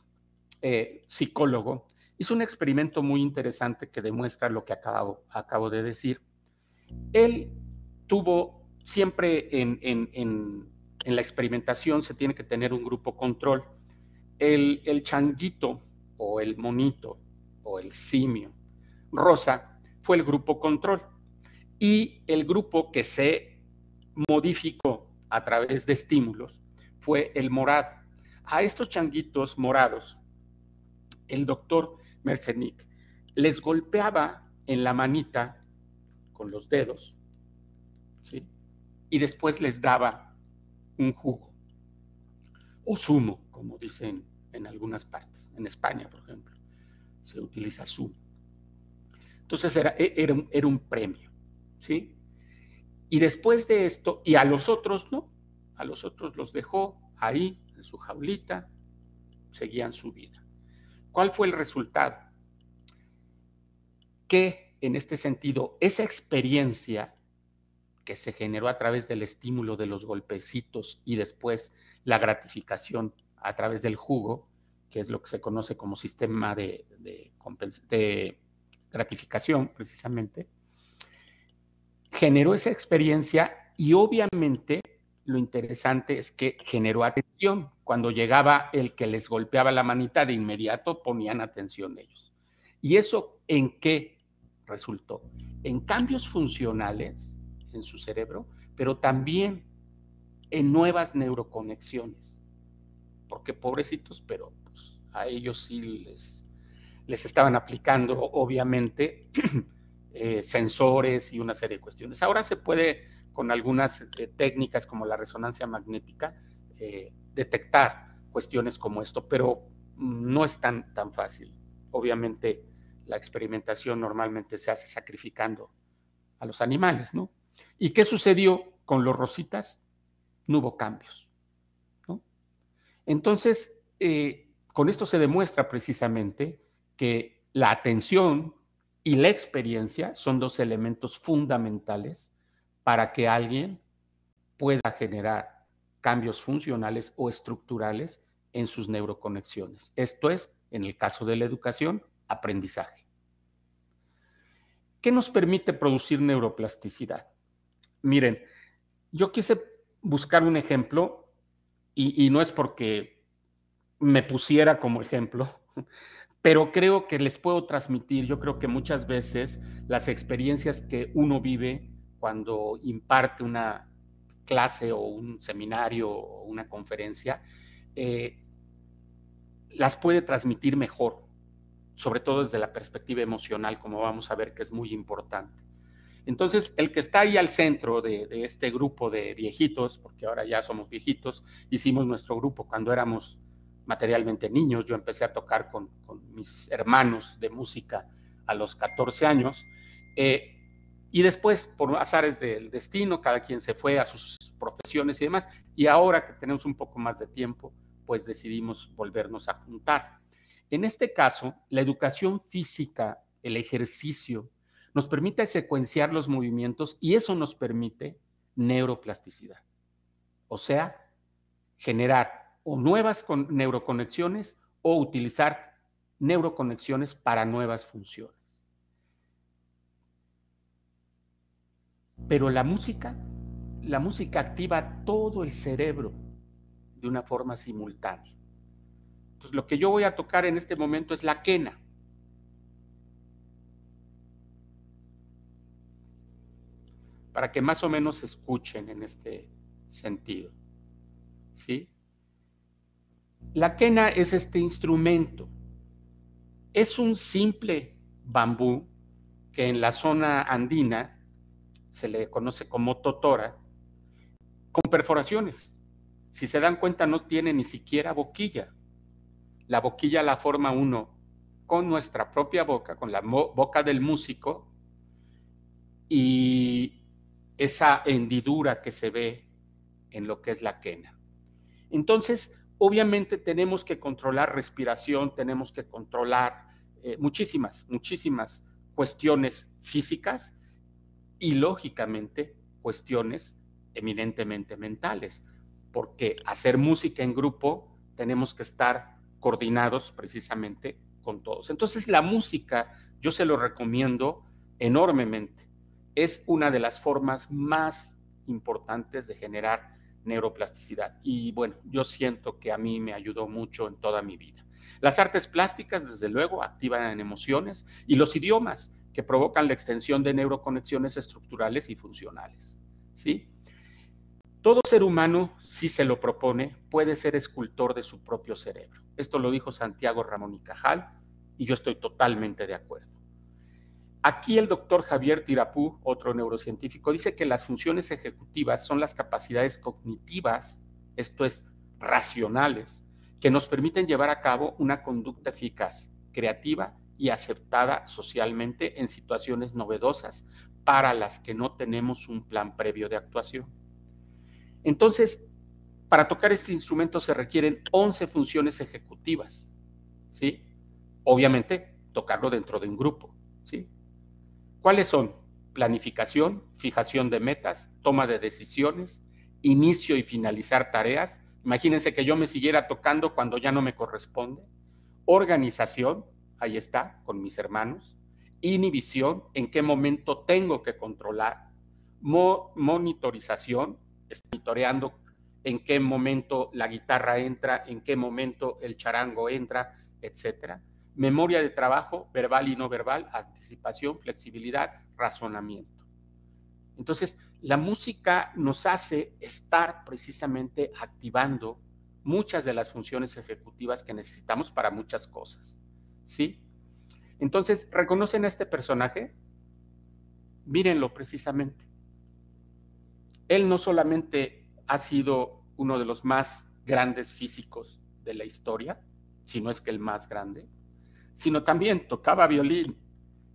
psicólogo, hizo un experimento muy interesante que demuestra lo que acabo de decir. Él tuvo siempre en la experimentación se tiene que tener un grupo control. El changuito o el monito o el simio rosa fue el grupo control y el grupo que se modificó a través de estímulos fue el morado. A estos changuitos morados, el doctor Merzenich les golpeaba en la manita con los dedos, ¿sí? Y después les daba un jugo o zumo, como dicen en algunas partes. En España, por ejemplo, se utiliza zumo. Entonces era un premio, ¿sí? Y después de esto, y a los otros no, a los otros los dejó ahí en su jaulita, seguían su vida. ¿Cuál fue el resultado? Que en este sentido, esa experiencia que se generó a través del estímulo de los golpecitos y después la gratificación a través del jugo, que es lo que se conoce como sistema de gratificación precisamente, generó esa experiencia y obviamente lo interesante es que generó atención. Cuando llegaba el que les golpeaba la manita, de inmediato ponían atención ellos. ¿Y eso en qué resultó? En cambios funcionales en su cerebro, pero también en nuevas neuroconexiones. Porque pobrecitos, pero pues, a ellos sí les estaban aplicando, obviamente, sensores y una serie de cuestiones. Ahora se puede, con algunas técnicas como la resonancia magnética, detectar cuestiones como esto, pero no es tan fácil. Obviamente, la experimentación normalmente se hace sacrificando a los animales, ¿no? ¿Y qué sucedió con los rositas? No hubo cambios, ¿no? Entonces, con esto se demuestra precisamente que la atención y la experiencia son dos elementos fundamentales para que alguien pueda generar cambios funcionales o estructurales en sus neuroconexiones. Esto es, en el caso de la educación, aprendizaje. ¿Qué nos permite producir neuroplasticidad? Miren, yo quise buscar un ejemplo y no es porque me pusiera como ejemplo, pero creo que les puedo transmitir, yo creo que muchas veces las experiencias que uno vive cuando imparte una clase o un seminario o una conferencia, las puede transmitir mejor, sobre todo desde la perspectiva emocional, como vamos a ver que es muy importante. Entonces, el que está ahí al centro de este grupo de viejitos, porque ahora ya somos viejitos, hicimos nuestro grupo cuando éramos materialmente niños. Yo empecé a tocar con mis hermanos de música a los 14 años, y después, por azares del destino, cada quien se fue a sus profesiones y demás, y ahora que tenemos un poco más de tiempo, pues decidimos volvernos a juntar. En este caso, la educación física, el ejercicio, nos permite secuenciar los movimientos y eso nos permite neuroplasticidad. O sea, generar o nuevas neuroconexiones o utilizar neuroconexiones para nuevas funciones. Pero la música activa todo el cerebro de una forma simultánea. Entonces, lo que yo voy a tocar en este momento es la quena. Para que más o menos escuchen en este sentido, ¿sí? La quena es este instrumento. Es un simple bambú que en la zona andina se le conoce como totora, con perforaciones. Si se dan cuenta, no tiene ni siquiera boquilla. La boquilla la forma uno con nuestra propia boca, con la boca del músico, y esa hendidura que se ve en lo que es la quena. Entonces, obviamente tenemos que controlar respiración, tenemos que controlar muchísimas cuestiones físicas y, lógicamente, cuestiones eminentemente mentales, porque hacer música en grupo tenemos que estar coordinados precisamente con todos. Entonces, la música yo se lo recomiendo enormemente. Es una de las formas más importantes de generar neuroplasticidad. Y bueno, yo siento que a mí me ayudó mucho en toda mi vida. Las artes plásticas, desde luego, activan emociones, y los idiomas, que provocan la extensión de neuroconexiones estructurales y funcionales, ¿sí? Todo ser humano, si se lo propone, puede ser escultor de su propio cerebro. Esto lo dijo Santiago Ramón y Cajal, y yo estoy totalmente de acuerdo. Aquí el doctor Javier Tirapú, otro neurocientífico, dice que las funciones ejecutivas son las capacidades cognitivas, esto es, racionales, que nos permiten llevar a cabo una conducta eficaz, creativa y aceptada socialmente en situaciones novedosas para las que no tenemos un plan previo de actuación. Entonces, para tocar este instrumento se requieren 11 funciones ejecutivas, ¿sí? Obviamente, tocarlo dentro de un grupo, ¿sí? ¿Cuáles son? Planificación, fijación de metas, toma de decisiones, inicio y finalizar tareas. Imagínense que yo me siguiera tocando cuando ya no me corresponde. Organización, ahí está, con mis hermanos. inhibición, en qué momento tengo que controlar, monitorización, monitoreando en qué momento la guitarra entra, en qué momento el charango entra, etcétera. Memoria de trabajo, verbal y no verbal, anticipación, flexibilidad, razonamiento. Entonces, la música nos hace estar precisamente activando muchas de las funciones ejecutivas que necesitamos para muchas cosas, ¿sí? Entonces, ¿reconocen a este personaje? Mírenlo precisamente. Él no solamente ha sido uno de los más grandes físicos de la historia, si no es que el más grande, sino también tocaba violín,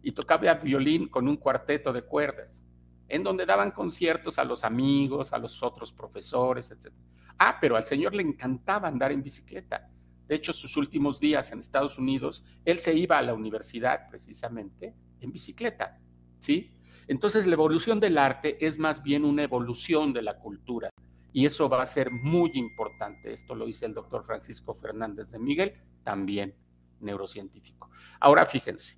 y tocaba violín con un cuarteto de cuerdas, en donde daban conciertos a los amigos, a los otros profesores, etc. Ah, pero al señor le encantaba andar en bicicleta. De hecho, sus últimos días en Estados Unidos, él se iba a la universidad precisamente en bicicleta, ¿sí? Entonces, la evolución del arte es más bien una evolución de la cultura, y eso va a ser muy importante. Esto lo dice el doctor Francisco Fernández de Miguel, también neurocientífico. Ahora, fíjense,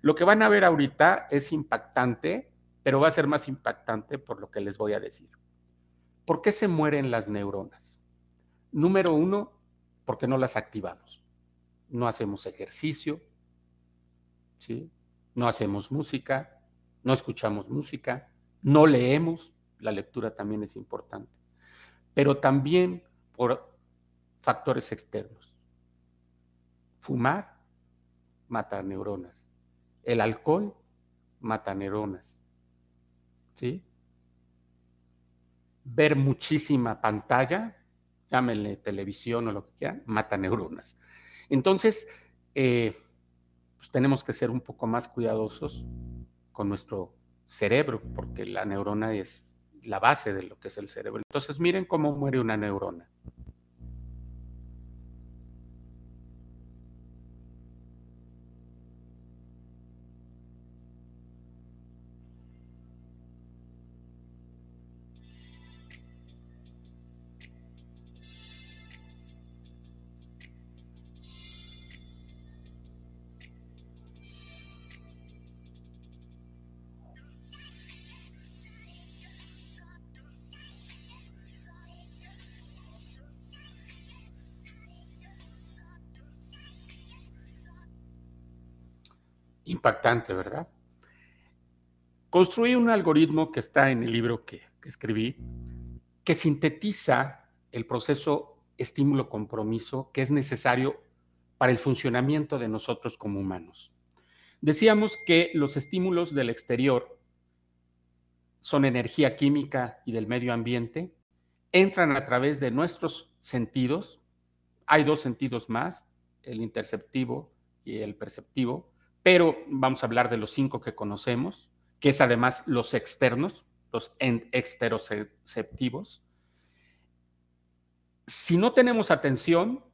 lo que van a ver ahorita es impactante, pero va a ser más impactante por lo que les voy a decir. ¿Por qué se mueren las neuronas? Número uno, porque no las activamos. No hacemos ejercicio, ¿sí? No hacemos música, no escuchamos música, no leemos, la lectura también es importante, pero también por factores externos. Fumar mata neuronas, el alcohol mata neuronas, ¿sí? Ver muchísima pantalla, llámenle televisión o lo que quieran, mata neuronas. Entonces, pues tenemos que ser un poco más cuidadosos con nuestro cerebro, porque la neurona es la base de lo que es el cerebro. Entonces, miren cómo muere una neurona. Impactante, ¿verdad? Construí un algoritmo que está en el libro que escribí, que sintetiza el proceso estímulo-compromiso que es necesario para el funcionamiento de nosotros como humanos. Decíamos que los estímulos del exterior son energía química y del medio ambiente, entran a través de nuestros sentidos. Hay dos sentidos más, el interceptivo y el perceptivo, pero vamos a hablar de los 5 que conocemos, que es además los externos, los exteroceptivos. Si no tenemos atención,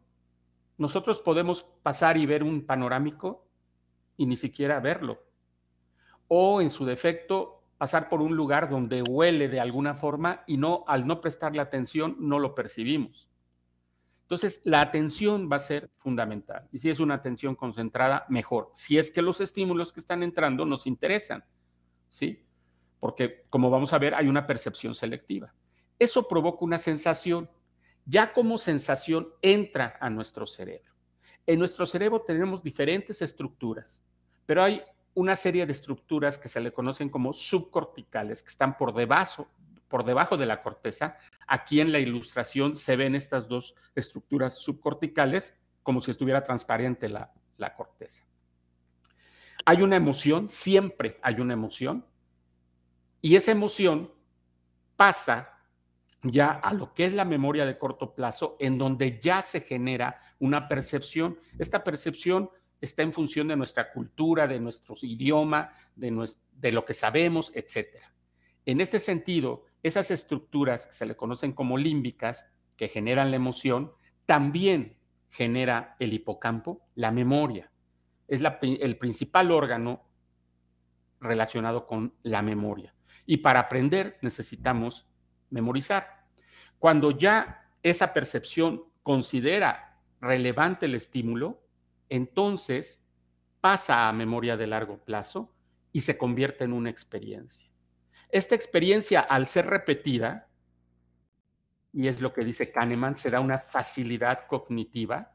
nosotros podemos pasar y ver un panorámico y ni siquiera verlo. O en su defecto, pasar por un lugar donde huele de alguna forma y al no prestarle atención no lo percibimos. Entonces, la atención va a ser fundamental. Y si es una atención concentrada, mejor. Si es que los estímulos que están entrando nos interesan, ¿sí? Porque, como vamos a ver, hay una percepción selectiva. Eso provoca una sensación. Ya como sensación entra a nuestro cerebro. En nuestro cerebro tenemos diferentes estructuras, pero hay una serie de estructuras que se le conocen como subcorticales, que están por debajo de la corteza. Aquí en la ilustración se ven estas dos estructuras subcorticales como si estuviera transparente la corteza. Hay una emoción, siempre hay una emoción, y esa emoción pasa ya a lo que es la memoria de corto plazo, en donde ya se genera una percepción. Esta percepción está en función de nuestra cultura, de nuestro idioma, de lo que sabemos, etc. En este sentido, esas estructuras que se le conocen como límbicas, que generan la emoción, también genera el hipocampo, la memoria. Es el principal órgano relacionado con la memoria. Y para aprender necesitamos memorizar. Cuando ya esa percepción considera relevante el estímulo, entonces pasa a memoria de largo plazo y se convierte en una experiencia. Esta experiencia, al ser repetida, y es lo que dice Kahneman, se da una facilidad cognitiva,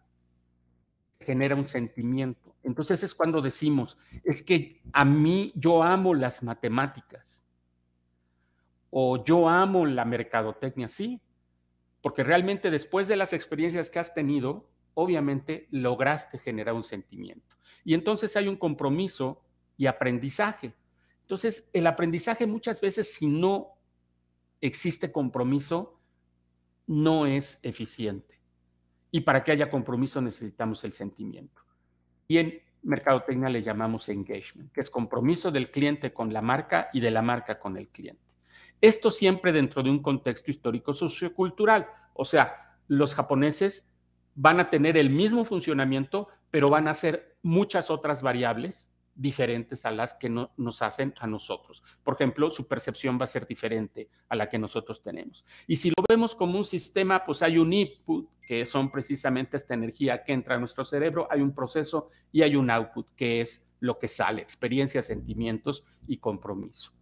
genera un sentimiento. Entonces es cuando decimos, es que a mí yo amo las matemáticas, o yo amo la mercadotecnia, sí, porque realmente después de las experiencias que has tenido, obviamente lograste generar un sentimiento. Y entonces hay un compromiso y aprendizaje. Entonces el aprendizaje muchas veces, si no existe compromiso, no es eficiente. Y para que haya compromiso necesitamos el sentimiento. Y en mercadotecnia le llamamos engagement, que es compromiso del cliente con la marca y de la marca con el cliente. Esto siempre dentro de un contexto histórico sociocultural. O sea, los japoneses van a tener el mismo funcionamiento, pero van a hacer muchas otras variables diferentes a las que nos hacen a nosotros. Por ejemplo, su percepción va a ser diferente a la que nosotros tenemos. Y si lo vemos como un sistema, pues hay un input, que son precisamente esta energía que entra a nuestro cerebro, hay un proceso y hay un output, que es lo que sale, experiencias, sentimientos y compromiso.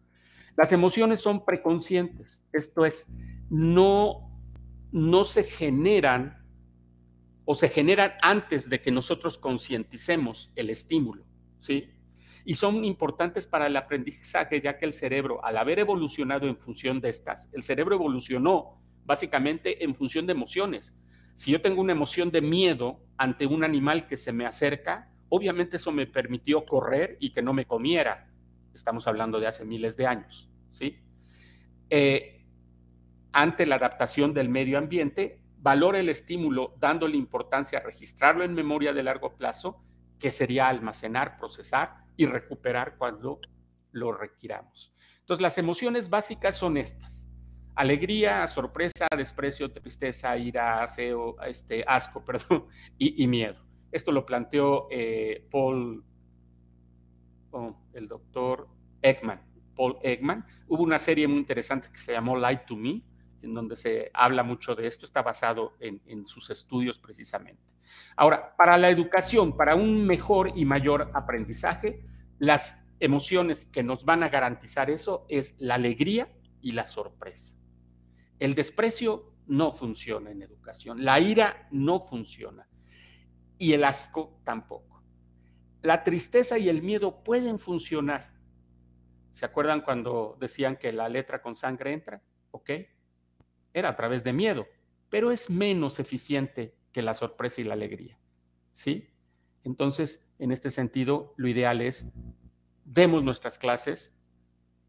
Las emociones son preconscientes, esto es, no se generan o se generan antes de que nosotros concienticemos el estímulo, ¿sí? Y son importantes para el aprendizaje, ya que el cerebro, al haber evolucionado en función de estas, el cerebro evolucionó básicamente en función de emociones. Si yo tengo una emoción de miedo ante un animal que se me acerca, obviamente eso me permitió correr y que no me comiera. Estamos hablando de hace miles de años, ¿sí? Ante la adaptación del medio ambiente, valora el estímulo dándole importancia a registrarlo en memoria de largo plazo, que sería almacenar, procesar y recuperar cuando lo requiramos. Entonces, las emociones básicas son estas: alegría, sorpresa, desprecio, tristeza, ira, asco, y miedo. Esto lo planteó el doctor Paul Ekman. Hubo una serie muy interesante que se llamó Lie to Me, en donde se habla mucho de esto, está basado en sus estudios precisamente. Ahora, para la educación, para un mejor y mayor aprendizaje, las emociones que nos van a garantizar eso es la alegría y la sorpresa. El desprecio no funciona en educación, la ira no funciona y el asco tampoco. La tristeza y el miedo pueden funcionar. ¿Se acuerdan cuando decían que la letra con sangre entra? ¿Ok? Era a través de miedo, pero es menos eficiente que la sorpresa y la alegría, ¿sí? Entonces, en este sentido, lo ideal es demos nuestras clases,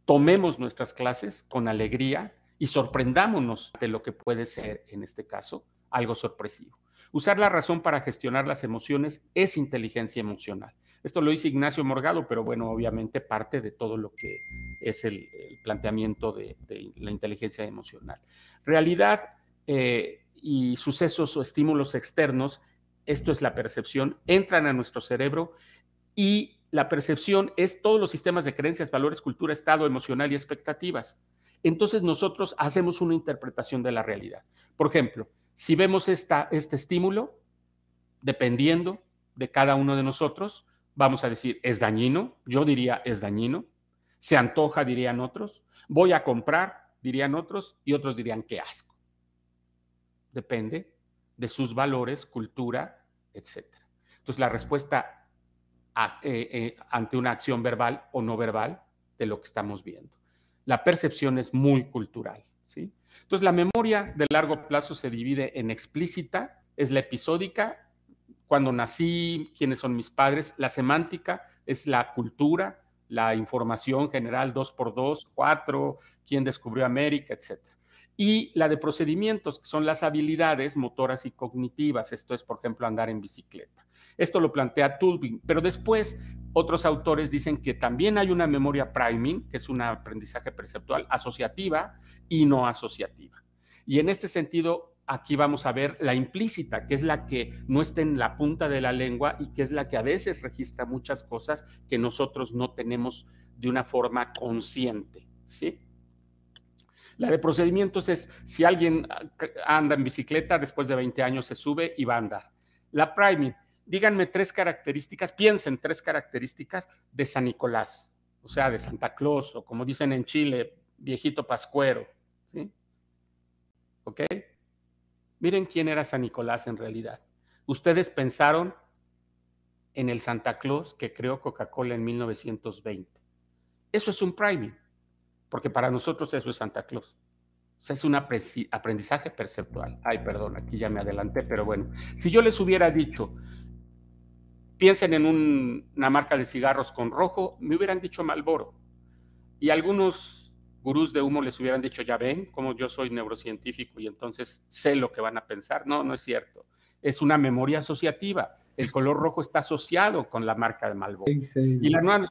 tomemos nuestras clases con alegría y sorprendámonos de lo que puede ser, en este caso, algo sorpresivo. Usar la razón para gestionar las emociones es inteligencia emocional. Esto lo dice Ignacio Morgado, pero bueno, obviamente parte de todo lo que es el planteamiento de la inteligencia emocional. Realidad y sucesos o estímulos externos, esto es la percepción, entran a nuestro cerebro y la percepción es todos los sistemas de creencias, valores, cultura, estado emocional y expectativas. Entonces nosotros hacemos una interpretación de la realidad. Por ejemplo, si vemos este estímulo, dependiendo de cada uno de nosotros, vamos a decir, ¿es dañino? Yo diría, es dañino. ¿Se antoja? Dirían otros. ¿Voy a comprar? Dirían otros. Y otros dirían, qué asco. Depende de sus valores, cultura, etc. Entonces, la respuesta ante una acción verbal o no verbal de lo que estamos viendo. La percepción es muy cultural, ¿sí? Entonces, la memoria de largo plazo se divide en explícita, es la episódica, cuando nací, quiénes son mis padres. La semántica es la cultura, la información general, 2x2, 4, quién descubrió América, etc. Y la de procedimientos, que son las habilidades motoras y cognitivas. Esto es, por ejemplo, andar en bicicleta. Esto lo plantea Tolkien, pero después otros autores dicen que también hay una memoria priming, que es un aprendizaje perceptual asociativa y no asociativa. Y en este sentido, aquí vamos a ver la implícita, que es la que no está en la punta de la lengua y que es la que a veces registra muchas cosas que nosotros no tenemos de una forma consciente, ¿sí? La de procedimientos es si alguien anda en bicicleta, después de 20 años se sube y va a andar. La priming, díganme 3 características, piensen 3 características de San Nicolás, o sea, de Santa Claus, o como dicen en Chile, viejito pascuero, ¿sí? ¿Ok? Miren quién era San Nicolás en realidad. Ustedes pensaron en el Santa Claus que creó Coca-Cola en 1920. Eso es un priming, porque para nosotros eso es Santa Claus. O sea, es un aprendizaje perceptual. Ay, perdón, aquí ya me adelanté, pero bueno. Si yo les hubiera dicho, piensen en una marca de cigarros con rojo, me hubieran dicho Marlboro. Y algunos gurús de humo les hubieran dicho, ya ven, como yo soy neurocientífico y entonces sé lo que van a pensar. No, no es cierto. Es una memoria asociativa. El color rojo está asociado con la marca de Marlboro. Y la nueva...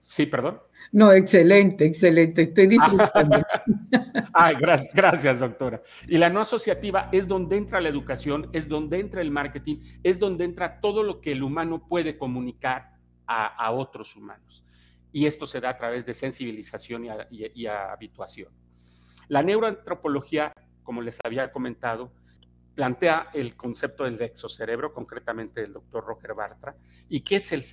Sí, perdón. No, excelente, excelente. Estoy disfrutando. Ay, gracias, doctora. Y la no asociativa es donde entra la educación, es donde entra el marketing, es donde entra todo lo que el humano puede comunicar a otros humanos. Y esto se da a través de sensibilización y habituación. La neuroantropología, como les había comentado, plantea el concepto del exocerebro, concretamente del doctor Roger Bartra. ¿Y qué es el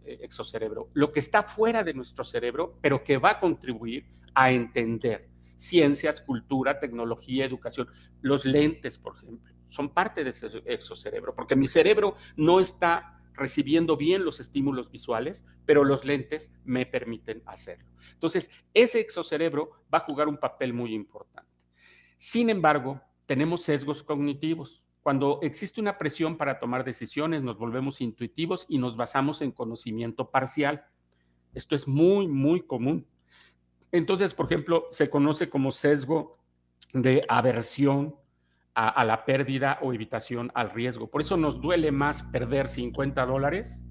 exocerebro? Lo que está fuera de nuestro cerebro, pero que va a contribuir a entender ciencias, cultura, tecnología, educación. Los lentes, por ejemplo, son parte de ese exocerebro, porque mi cerebro no está recibiendo bien los estímulos visuales, pero los lentes me permiten hacerlo. Entonces, ese exocerebro va a jugar un papel muy importante. Sin embargo, tenemos sesgos cognitivos. Cuando existe una presión para tomar decisiones, nos volvemos intuitivos y nos basamos en conocimiento parcial. Esto es muy, muy común. Entonces, por ejemplo, se conoce como sesgo de aversión a la pérdida o evitación al riesgo. Por eso nos duele más perder $50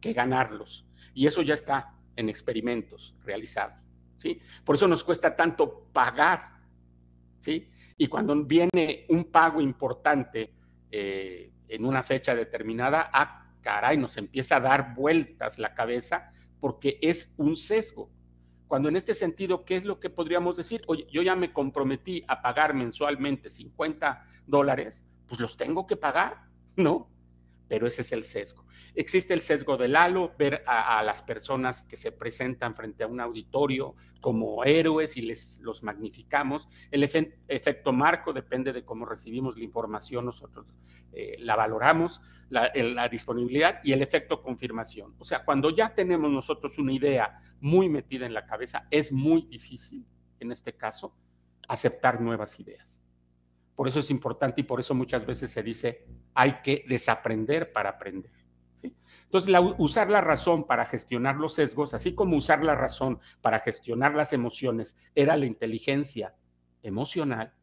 que ganarlos. Y eso ya está en experimentos realizados, ¿sí? Por eso nos cuesta tanto pagar, ¿sí? Y cuando viene un pago importante en una fecha determinada, caray, nos empieza a dar vueltas la cabeza porque es un sesgo. Cuando en este sentido, ¿qué es lo que podríamos decir? Oye, yo ya me comprometí a pagar mensualmente $50, pues los tengo que pagar, ¿no? Pero ese es el sesgo. Existe el sesgo del halo, ver a las personas que se presentan frente a un auditorio como héroes y los magnificamos. El efecto marco depende de cómo recibimos la información, nosotros la valoramos, la disponibilidad, y el efecto confirmación. O sea, cuando ya tenemos nosotros una idea muy metida en la cabeza, es muy difícil, en este caso, aceptar nuevas ideas. Por eso es importante y por eso muchas veces se dice hay que desaprender para aprender, ¿sí? Entonces, usar la razón para gestionar los sesgos, así como usar la razón para gestionar las emociones, era la inteligencia emocional.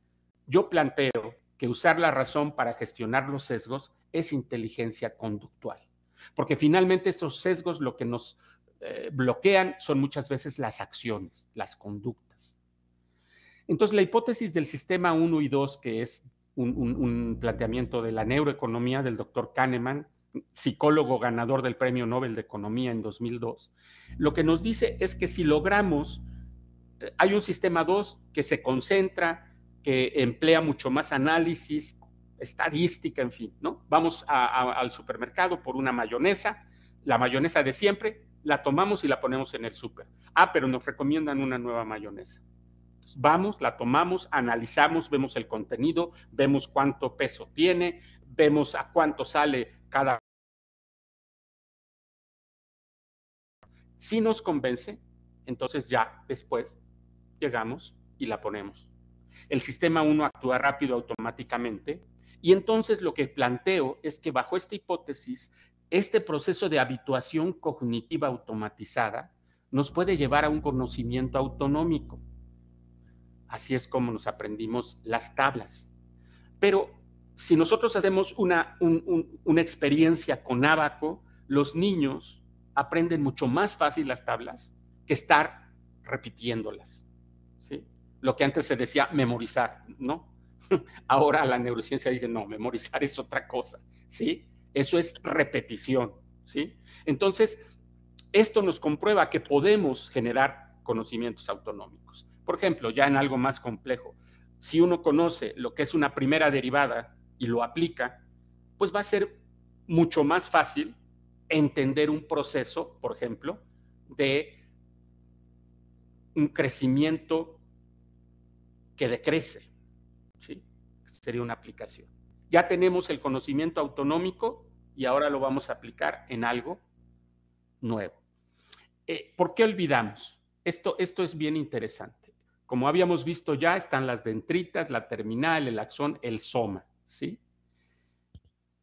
Yo planteo que usar la razón para gestionar los sesgos es inteligencia conductual, porque finalmente esos sesgos lo que nos bloquean son muchas veces las acciones, las conductas. Entonces, la hipótesis del sistema 1 y 2, que es un planteamiento de la neuroeconomía del doctor Kahneman, psicólogo ganador del Premio Nobel de Economía en 2002, lo que nos dice es que si logramos, hay un sistema 2 que se concentra, que emplea mucho más análisis, estadística, en fin, ¿no? Vamos al supermercado por una mayonesa, la mayonesa de siempre, la tomamos y la ponemos en el súper. Pero nos recomiendan una nueva mayonesa. Vamos, la tomamos, analizamos, vemos el contenido, vemos cuánto peso tiene, vemos a cuánto sale cada... Si nos convence, entonces ya después llegamos y la ponemos. El sistema 1 actúa rápido automáticamente y entonces lo que planteo es que bajo esta hipótesis, este proceso de habituación cognitiva automatizada nos puede llevar a un conocimiento autonómico. Así es como nos aprendimos las tablas. Pero si nosotros hacemos una experiencia con ábaco, los niños aprenden mucho más fácil las tablas que estar repitiéndolas, ¿sí? Lo que antes se decía memorizar, ¿no? Ahora la neurociencia dice, no, memorizar es otra cosa, ¿sí? Eso es repetición, ¿sí? Entonces, esto nos comprueba que podemos generar conocimientos autonómicos. Por ejemplo, ya en algo más complejo, si uno conoce lo que es una primera derivada y lo aplica, pues va a ser mucho más fácil entender un proceso, por ejemplo, de un crecimiento que decrece, ¿sí? Sería una aplicación. Ya tenemos el conocimiento autonómico y ahora lo vamos a aplicar en algo nuevo. ¿Por qué olvidamos? Esto es bien interesante. Como habíamos visto ya, están las dendritas, la terminal, el axón, el soma, ¿sí?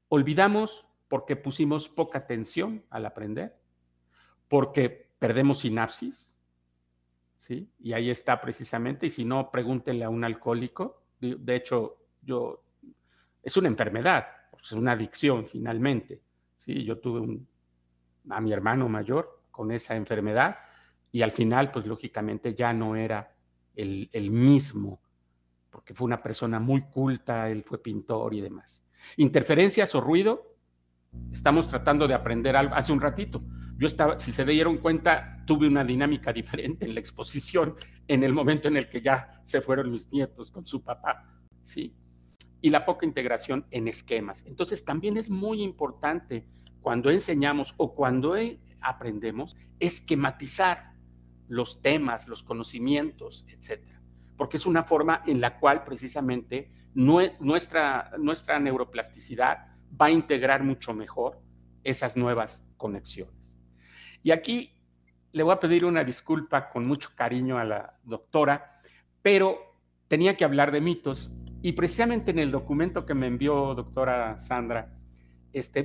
Olvidamos porque pusimos poca atención al aprender, porque perdemos sinapsis, ¿sí? Y ahí está precisamente, y si no, pregúntenle a un alcohólico. De hecho, es una enfermedad, es una adicción finalmente, ¿sí? Yo tuve a mi hermano mayor con esa enfermedad y al final, pues lógicamente ya no era el mismo, porque fue una persona muy culta, él fue pintor y demás. Interferencias o ruido, estamos tratando de aprender algo. Hace un ratito, yo estaba, si se dieron cuenta, tuve una dinámica diferente en la exposición en el momento en el que ya se fueron mis nietos con su papá, ¿sí? Y la poca integración en esquemas. Entonces, también es muy importante cuando enseñamos o cuando aprendemos, esquematizar los temas, los conocimientos, etcétera. Porque es una forma en la cual precisamente nuestra neuroplasticidad va a integrar mucho mejor esas nuevas conexiones. Y aquí le voy a pedir una disculpa con mucho cariño a la doctora, pero tenía que hablar de mitos y precisamente en el documento que me envió doctora Sandra,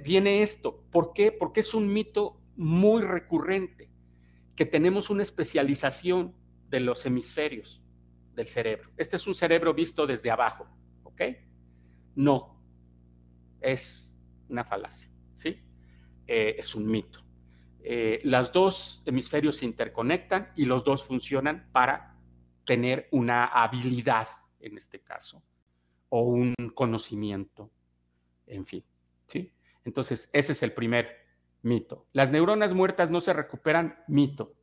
viene esto. ¿Por qué? Porque es un mito muy recurrente, que tenemos una especialización de los hemisferios del cerebro. Este es un cerebro visto desde abajo, ¿ok? No, es una falacia, ¿sí? Es un mito. Los dos hemisferios se interconectan y los dos funcionan para tener una habilidad, en este caso, o un conocimiento, en fin, ¿sí? Entonces, ese es el primer mito. Las neuronas muertas no se recuperan, mito.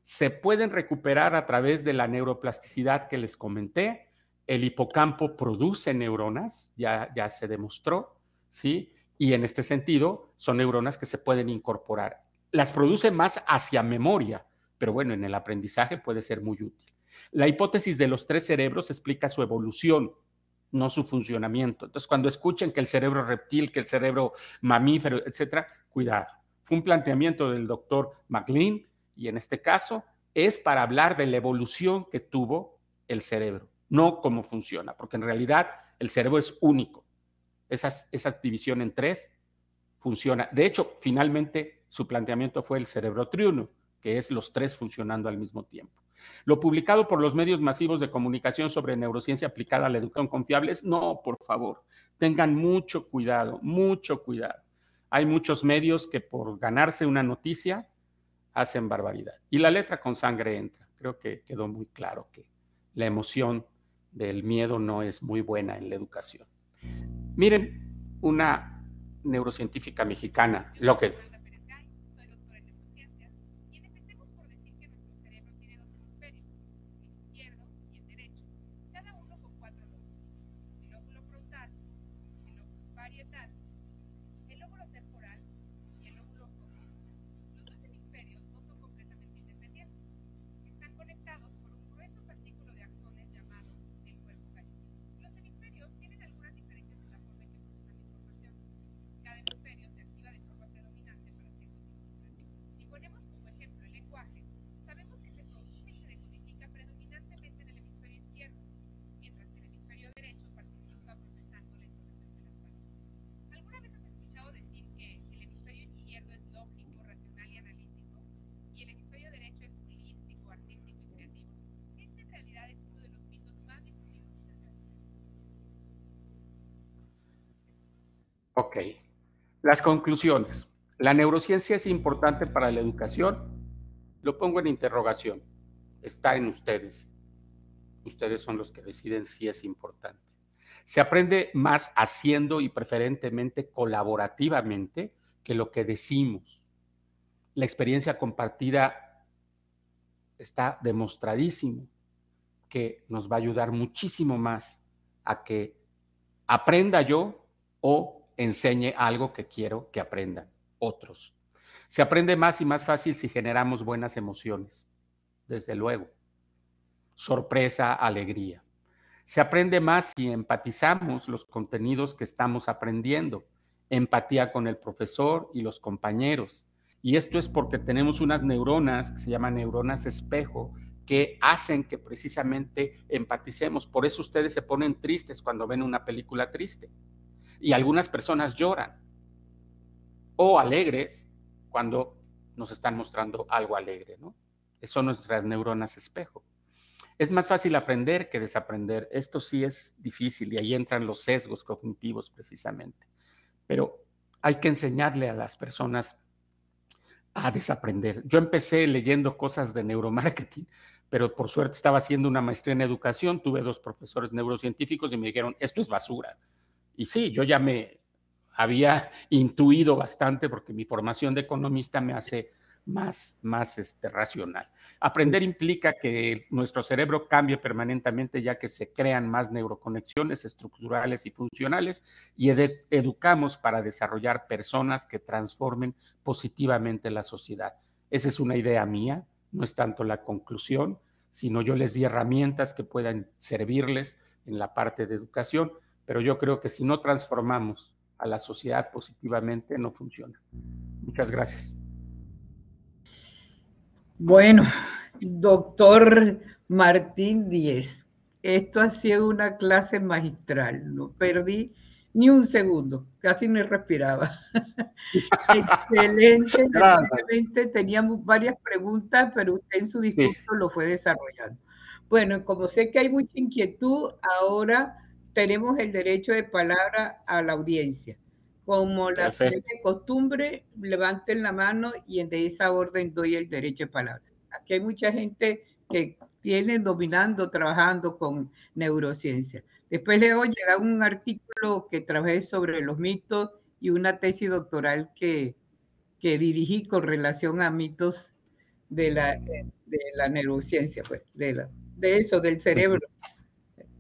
Se pueden recuperar a través de la neuroplasticidad que les comenté. El hipocampo produce neuronas, ya se demostró, ¿sí? Y en este sentido, son neuronas que se pueden incorporar. Las produce más hacia memoria, pero bueno, en el aprendizaje puede ser muy útil. La hipótesis de los tres cerebros explica su evolución, no su funcionamiento. Entonces, cuando escuchen que el cerebro reptil, que el cerebro mamífero, etcétera, cuidado. Fue un planteamiento del doctor MacLean y en este caso es para hablar de la evolución que tuvo el cerebro, no cómo funciona, porque en realidad el cerebro es único. Esa división en tres funciona. De hecho, finalmente su planteamiento fue el cerebro triuno, que es los tres funcionando al mismo tiempo. Lo publicado por los medios masivos de comunicación sobre neurociencia aplicada a la educación confiables, no, por favor, tengan mucho cuidado, mucho cuidado. Hay muchos medios que por ganarse una noticia hacen barbaridad. Y la letra con sangre entra. Creo que quedó muy claro que la emoción del miedo no es muy buena en la educación. Miren, una neurocientífica mexicana, lo que... Ok. Las conclusiones. ¿La neurociencia es importante para la educación? Lo pongo en interrogación. Está en ustedes. Ustedes son los que deciden si es importante. Se aprende más haciendo y preferentemente colaborativamente que lo que decimos. La experiencia compartida está demostradísimo que nos va a ayudar muchísimo más a que aprenda yo o enseñe algo que quiero que aprendan otros. Se aprende más y más fácil si generamos buenas emociones, desde luego. Sorpresa, alegría. Se aprende más si empatizamos los contenidos que estamos aprendiendo, empatía con el profesor y los compañeros. Y esto es porque tenemos unas neuronas que se llaman neuronas espejo, que hacen que precisamente empaticemos. Por eso ustedes se ponen tristes cuando ven una película triste. Y algunas personas lloran. O alegres cuando nos están mostrando algo alegre, ¿no? Son nuestras neuronas espejo. Es más fácil aprender que desaprender. Esto sí es difícil y ahí entran los sesgos cognitivos precisamente. Pero hay que enseñarle a las personas a desaprender. Yo empecé leyendo cosas de neuromarketing, pero por suerte estaba haciendo una maestría en educación, tuve 2 profesores neurocientíficos y me dijeron, esto es basura. Y sí, yo ya me había intuido bastante porque mi formación de economista me hace más racional. Aprender implica que nuestro cerebro cambie permanentemente, ya que se crean más neuroconexiones estructurales y funcionales, y educamos para desarrollar personas que transformen positivamente la sociedad. Esa es una idea mía, no es tanto la conclusión, sino yo les di herramientas que puedan servirles en la parte de educación, pero yo creo que si no transformamos a la sociedad positivamente, no funciona. Muchas gracias. Bueno, doctor Martín Díez, esto ha sido una clase magistral, no perdí ni un segundo, casi no respiraba. Excelente, realmente teníamos varias preguntas, pero usted en su discurso lo fue desarrollando. Bueno, como sé que hay mucha inquietud, ahora tenemos el derecho de palabra a la audiencia. Como la costumbre, levanten la mano y de esa orden doy el derecho de palabra. Aquí hay mucha gente que tiene dominando, trabajando con neurociencia. Después le voy a llegar un artículo que trabajé sobre los mitos y una tesis doctoral que dirigí con relación a mitos de la neurociencia, pues, de eso, del cerebro.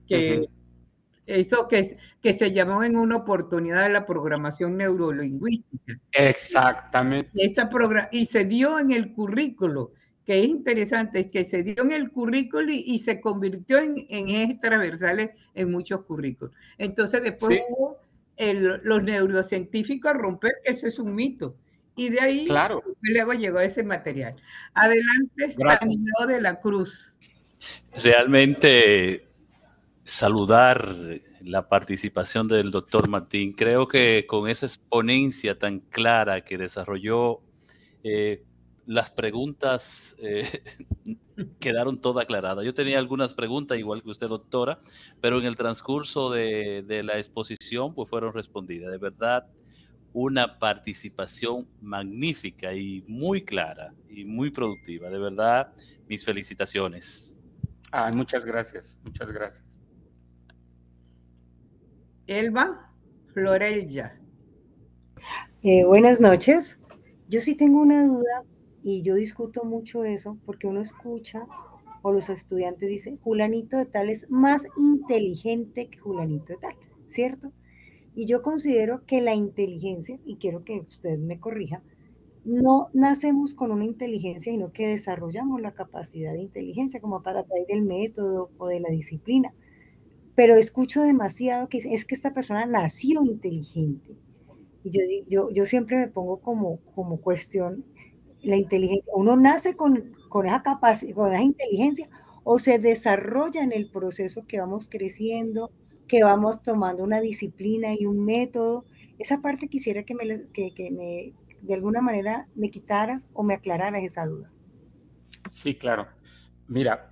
Que eso que se llamó en una oportunidad de la programación neurolingüística. Exactamente. Y se dio en el currículo, que es interesante, es que se dio en el currículo y se convirtió en ejes transversales en muchos currículos. Entonces después hubo los neurocientíficos a romper que eso es un mito. Y de ahí luego llegó ese material. Adelante, Estanislao de la Cruz. Realmente saludar la participación del doctor Martín. Creo que con esa exponencia tan clara que desarrolló, las preguntas quedaron todas aclaradas. Yo tenía algunas preguntas, igual que usted, doctora, pero en el transcurso de la exposición pues fueron respondidas. De verdad, una participación magnífica y muy clara y muy productiva. De verdad, mis felicitaciones. Muchas gracias, muchas gracias. Elba Florella. Buenas noches. Yo sí tengo una duda y yo discuto mucho eso porque uno escucha o los estudiantes dicen, Julanito de tal es más inteligente que Julanito de tal, ¿cierto? Y yo considero que la inteligencia, y quiero que usted me corrija, no nacemos con una inteligencia, sino que desarrollamos la capacidad de inteligencia como para través del método o de la disciplina. Pero escucho demasiado que es que esta persona nació inteligente. Y yo siempre me pongo como cuestión la inteligencia. ¿Uno nace con esa capacidad, con esa inteligencia, o se desarrolla en el proceso que vamos creciendo, que vamos tomando una disciplina y un método? Esa parte quisiera que me de alguna manera me quitaras o me aclararas esa duda. Sí, claro. Mira,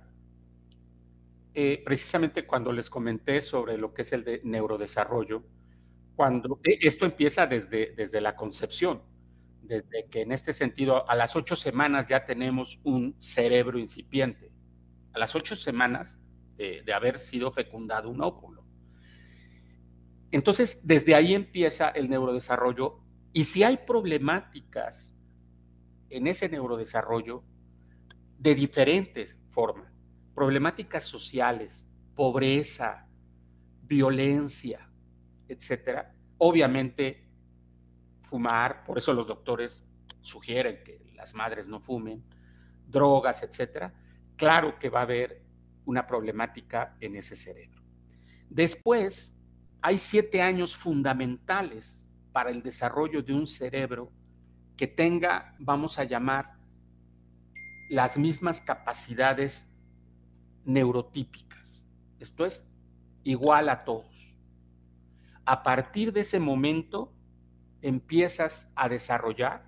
precisamente cuando les comenté sobre lo que es el neurodesarrollo, cuando esto empieza desde la concepción, desde que en este sentido a las 8 semanas ya tenemos un cerebro incipiente, a las 8 semanas de haber sido fecundado un óvulo. Entonces, desde ahí empieza el neurodesarrollo, y si hay problemáticas en ese neurodesarrollo de diferentes formas, problemáticas sociales, pobreza, violencia, etcétera, Obviamente, fumar, por eso los doctores sugieren que las madres no fumen, drogas, etcétera. Claro que va a haber una problemática en ese cerebro. Después, hay 7 años fundamentales para el desarrollo de un cerebro que tenga, vamos a llamar, las mismas capacidades neurotípicas. Esto es igual a todos. A partir de ese momento empiezas a desarrollar,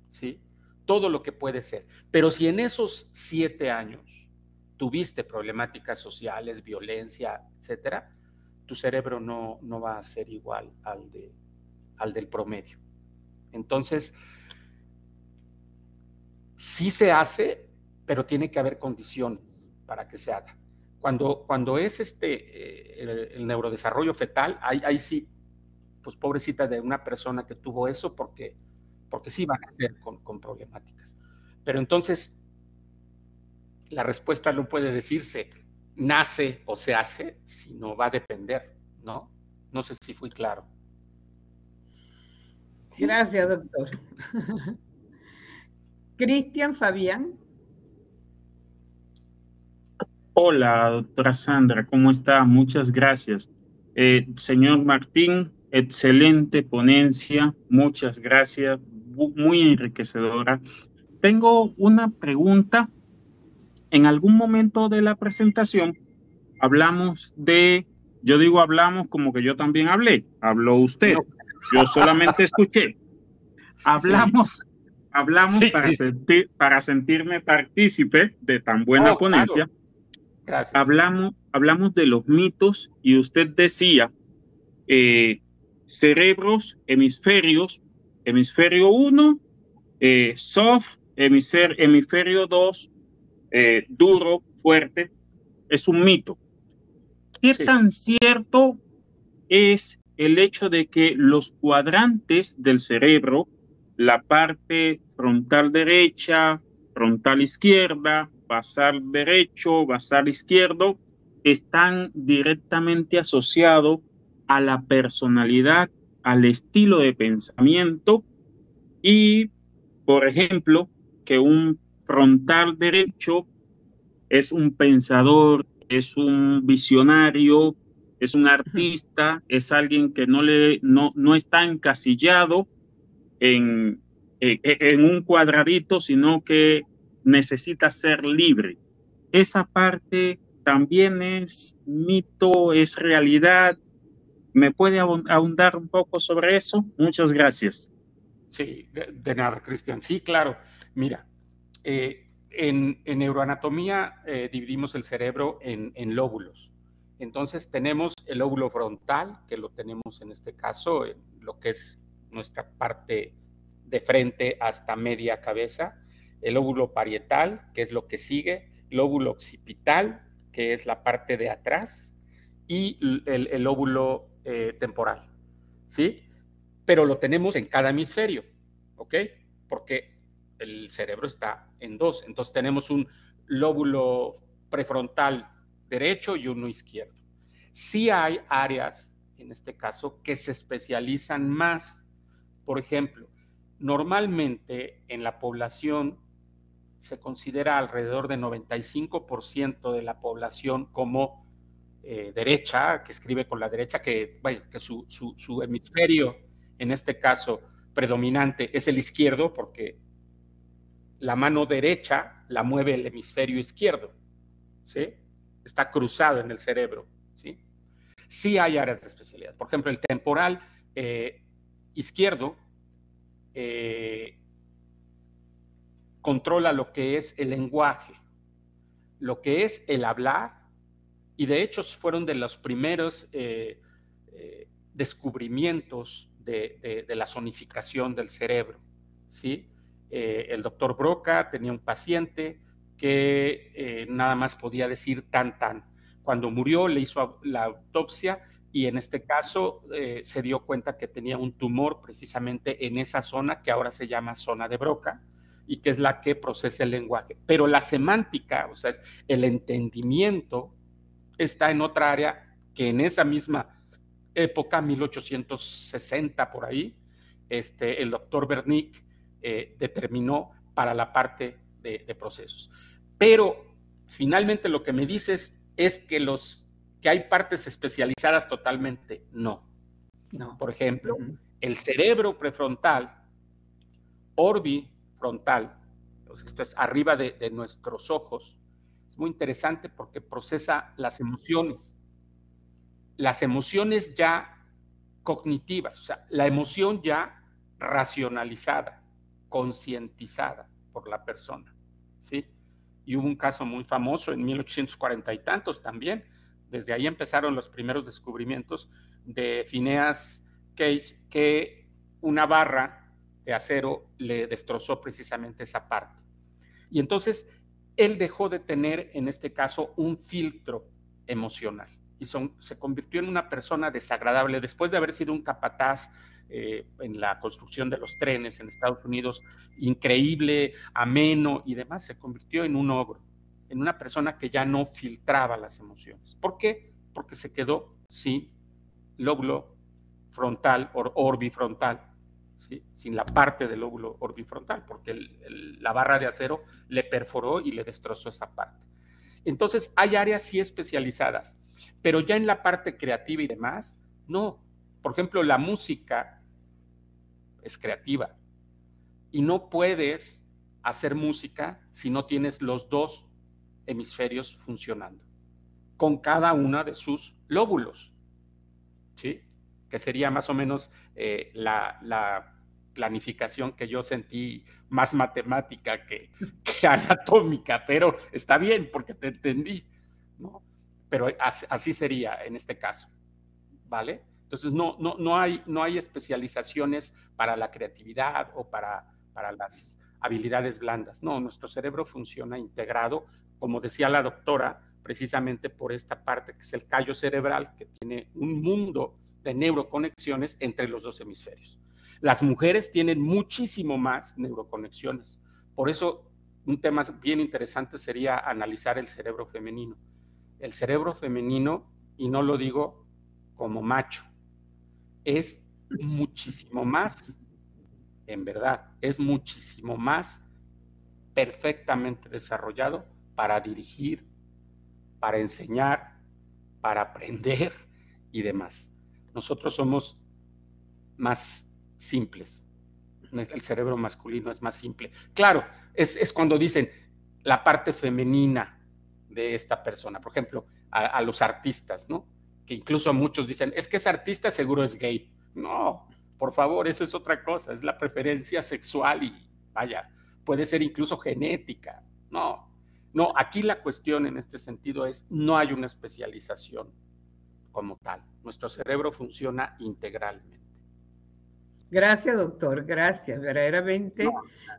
¿sí?, todo lo que puede ser. Pero si en esos 7 años tuviste problemáticas sociales, violencia, etcétera, tu cerebro no va a ser igual al del promedio. Entonces, sí se hace, pero tiene que haber condiciones para que se haga. Cuando es el neurodesarrollo fetal, ahí sí, pues pobrecita de una persona que tuvo eso, porque sí van a ser con problemáticas. Pero entonces, la respuesta no puede decirse nace o se hace, sino va a depender, ¿no? No sé si fui claro. Gracias, doctor. Cristian Fabián. Hola, doctora Sandra, ¿cómo está? Muchas gracias. Señor Martín, excelente ponencia, muchas gracias, muy enriquecedora. Tengo una pregunta. En algún momento de la presentación hablamos yo digo hablamos como que yo también habló usted, no. Yo solamente escuché. Hablamos sí, para sentirme partícipe de tan buena ponencia. Claro. Gracias. Hablamos de los mitos y usted decía cerebros, hemisferios, hemisferio 1, soft, hemisferio 2, duro, fuerte, es un mito. ¿Qué tan cierto es el hecho de que los cuadrantes del cerebro, la parte frontal derecha, frontal izquierda, basal derecho, basal izquierdo, están directamente asociados a la personalidad, al estilo de pensamiento y, por ejemplo, que un frontal derecho es un pensador, es un visionario, es un artista, es alguien que no está encasillado en un cuadradito, sino que necesita ser libre. Esa parte también es mito, es realidad. ¿Me puede ahondar un poco sobre eso? Muchas gracias. Sí, de nada, Cristian. Sí, claro. Mira, en neuroanatomía dividimos el cerebro en lóbulos. Entonces tenemos el lóbulo frontal, que lo tenemos en este caso, en lo que es nuestra parte de frente hasta media cabeza, el lóbulo parietal, que es lo que sigue, el lóbulo occipital, que es la parte de atrás, y el lóbulo temporal, ¿sí? Pero lo tenemos en cada hemisferio, ¿ok? Porque el cerebro está en 2, entonces tenemos un lóbulo prefrontal derecho y uno izquierdo. Sí hay áreas, en este caso, que se especializan más. Por ejemplo, normalmente en la población se considera alrededor de 95% de la población como derecha, que escribe con la derecha, que su hemisferio, en este caso, predominante es el izquierdo, porque la mano derecha la mueve el hemisferio izquierdo, ¿sí? Está cruzado en el cerebro, ¿sí? Sí hay áreas de especialidad. Por ejemplo, el temporal izquierdo controla lo que es el lenguaje, lo que es el hablar, y de hecho fueron de los primeros descubrimientos de la zonificación del cerebro, ¿sí? El doctor Broca tenía un paciente que nada más podía decir tan. Cuando murió le hizo la autopsia y en este caso se dio cuenta que tenía un tumor precisamente en esa zona que ahora se llama zona de Broca y que es la que procesa el lenguaje. Pero la semántica, o sea, el entendimiento, está en otra área que en esa misma época, 1860 por ahí, el doctor Wernicke determinó para la parte de procesos. Pero finalmente lo que me dices es que hay partes especializadas totalmente. No. Por ejemplo, el cerebro prefrontal, orbifrontal, esto es arriba de nuestros ojos, es muy interesante porque procesa las emociones ya cognitivas, o sea, la emoción ya racionalizada, concientizada por la persona, ¿sí? Y hubo un caso muy famoso en 1840 y tantos también, desde ahí empezaron los primeros descubrimientos de Phineas Cage, que una barra de acero le destrozó precisamente esa parte. Y entonces él dejó de tener, en este caso, un filtro emocional y se convirtió en una persona desagradable. Después de haber sido un capataz en la construcción de los trenes en Estados Unidos, increíble, ameno y demás, se convirtió en un ogro, en una persona que ya no filtraba las emociones. ¿Por qué? Porque se quedó sin lóbulo frontal o orbifrontal, ¿sí? Sin la parte del lóbulo orbifrontal, porque la barra de acero le perforó y le destrozó esa parte. Entonces hay áreas sí especializadas, pero ya en la parte creativa y demás, no. Por ejemplo, la música es creativa y no puedes hacer música si no tienes los dos hemisferios funcionando, con cada una de sus lóbulos, ¿sí? Que sería más o menos la planificación que yo sentí más matemática que anatómica, pero está bien porque te entendí, ¿no? Pero así sería en este caso, ¿vale? Entonces no hay especializaciones para la creatividad o para las habilidades blandas. No, nuestro cerebro funciona integrado, como decía la doctora, precisamente por esta parte que es el callo cerebral, que tiene un mundo de neuroconexiones entre los dos hemisferios. Las mujeres tienen muchísimo más neuroconexiones. Por eso un tema bien interesante sería analizar el cerebro femenino. El cerebro femenino, y no lo digo como macho, es muchísimo más, en verdad, es muchísimo más perfectamente desarrollado para dirigir, para enseñar, para aprender y demás. Nosotros somos más simples. El cerebro masculino es más simple. Claro, es cuando dicen la parte femenina de esta persona. Por ejemplo, a los artistas, ¿no? Que incluso muchos dicen, es que es artista, seguro es gay. No, por favor, eso es otra cosa. Es la preferencia sexual y, vaya, puede ser incluso genética. No, aquí la cuestión en este sentido es, no hay una especialización como tal. Nuestro cerebro funciona integralmente. Gracias, doctor, gracias. Verdaderamente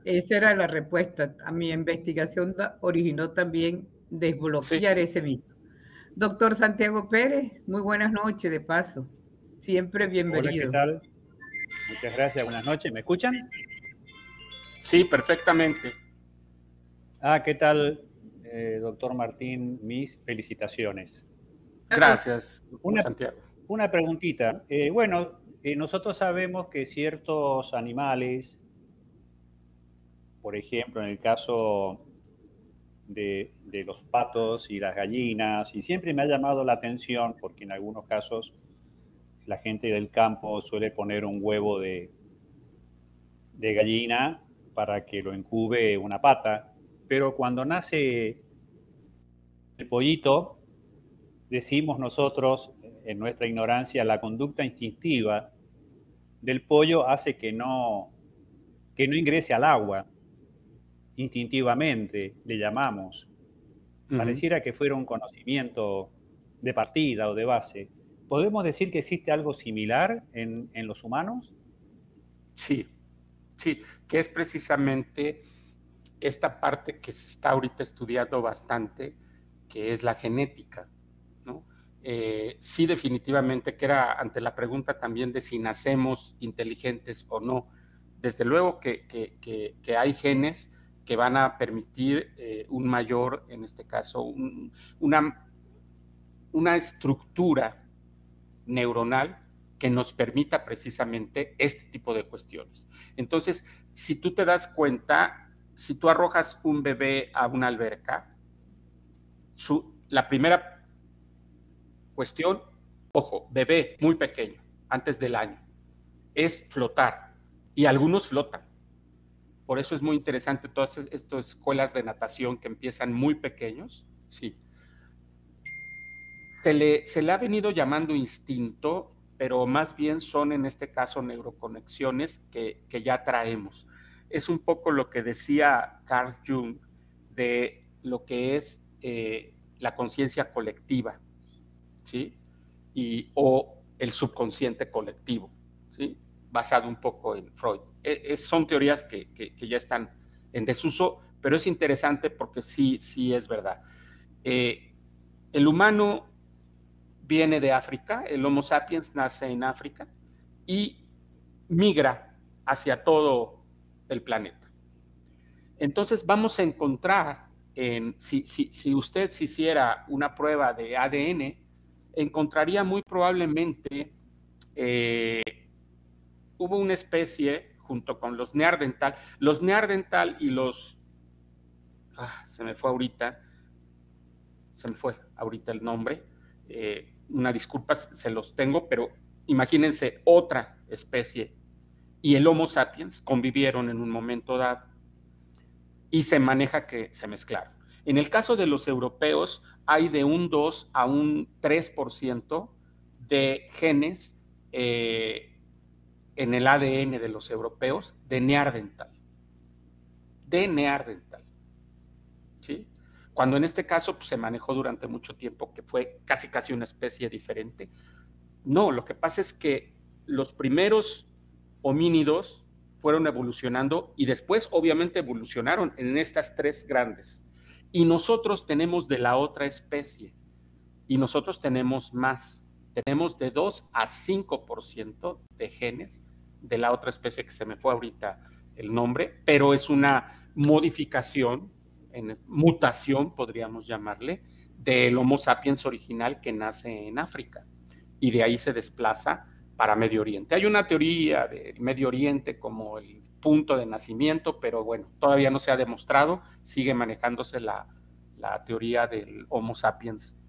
esa era la respuesta. A mi investigación originó también desbloquear ese mito. Doctor Santiago Pérez, muy buenas noches de paso. Siempre bienvenido. Hola, ¿qué tal? Muchas gracias, buenas noches. ¿Me escuchan? Sí, perfectamente. ¿Qué tal, doctor Martín? Mis felicitaciones. Gracias, Santiago. Una preguntita. Nosotros sabemos que ciertos animales, por ejemplo, en el caso de los patos y las gallinas, y siempre me ha llamado la atención porque en algunos casos la gente del campo suele poner un huevo de gallina para que lo incube una pata, pero cuando nace el pollito, decimos nosotros, en nuestra ignorancia, la conducta instintiva del pollo hace que no ingrese al agua, instintivamente le llamamos. Pareciera que fuera un conocimiento de partida o de base. ¿Podemos decir que existe algo similar en los humanos? Sí, que es precisamente esta parte que se está ahorita estudiando bastante, que es la genética, ¿no? Sí, definitivamente, que era ante la pregunta también de si nacemos inteligentes o no. Desde luego que hay genes que van a permitir un mayor, en este caso, una estructura neuronal que nos permita precisamente este tipo de cuestiones. Entonces, si tú te das cuenta, si tú arrojas un bebé a una alberca, la primera cuestión, ojo, bebé muy pequeño, antes del año, es flotar, y algunos flotan. Por eso es muy interesante todas estas escuelas de natación que empiezan muy pequeños, sí. Se le ha venido llamando instinto, pero más bien son en este caso neuroconexiones que ya traemos. Es un poco lo que decía Carl Jung de lo que es la conciencia colectiva, ¿sí? O el subconsciente colectivo, ¿sí? Basado un poco en Freud. Son teorías que ya están en desuso, pero es interesante porque sí es verdad. El humano viene de África, el Homo sapiens nace en África y migra hacia todo el planeta. Entonces vamos a encontrar, si usted se hiciera una prueba de ADN, encontraría muy probablemente, hubo una especie junto con los Neandertal y los, se me fue ahorita el nombre, una disculpa, se los tengo, pero imagínense otra especie y el Homo sapiens convivieron en un momento dado y se maneja que se mezclaron. En el caso de los europeos hay de un 2 a un 3% de genes en el ADN de los europeos de Neandertal. ¿Sí? Cuando en este caso pues, se manejó durante mucho tiempo que fue casi una especie diferente. No, lo que pasa es que los primeros homínidos fueron evolucionando y después obviamente evolucionaron en estas tres grandes. Y nosotros tenemos de la otra especie y nosotros tenemos más. Tenemos de 2 a 5% de genes de la otra especie que se me fue ahorita el nombre, pero es una modificación, mutación podríamos llamarle, del Homo sapiens original que nace en África y de ahí se desplaza para Medio Oriente. Hay una teoría del Medio Oriente como el punto de nacimiento, pero bueno, todavía no se ha demostrado, sigue manejándose la teoría del Homo sapiens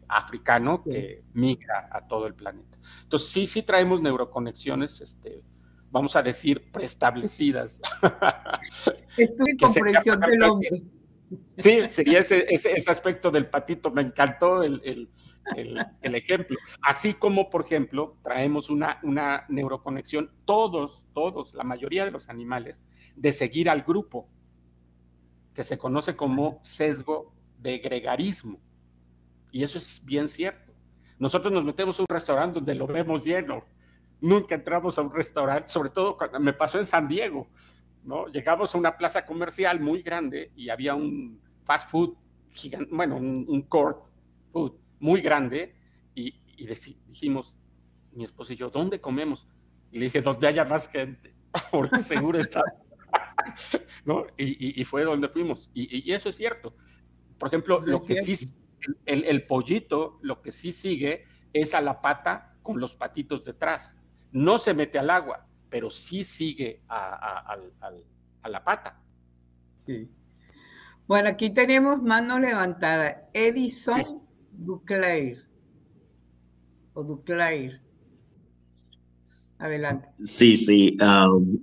africano que migra a todo el planeta. Entonces sí traemos neuroconexiones, vamos a decir, preestablecidas. Esto es comprensión del hombre. Sí, sería ese aspecto del patito, me encantó el ejemplo. Así como, por ejemplo, traemos una neuroconexión, todos, la mayoría de los animales, de seguir al grupo, que se conoce como sesgo de gregarismo. Y eso es bien cierto. Nosotros nos metemos a un restaurante donde lo vemos lleno. Nunca entramos a un restaurante, sobre todo cuando me pasó en San Diego, ¿no? Llegamos a una plaza comercial muy grande y había un fast food gigante, bueno, un court food muy grande y dijimos, mi esposo y yo, ¿dónde comemos? Y le dije, donde haya más gente, porque seguro está, ¿no? Y fue donde fuimos. Y eso es cierto. Por ejemplo, lo que sí, el pollito, lo que sí sigue es a la pata con los patitos detrás. No se mete al agua, pero sí sigue a la pata. Sí. Bueno, aquí tenemos mano levantada. Edison Duclair. O Duclair. Adelante. Sí.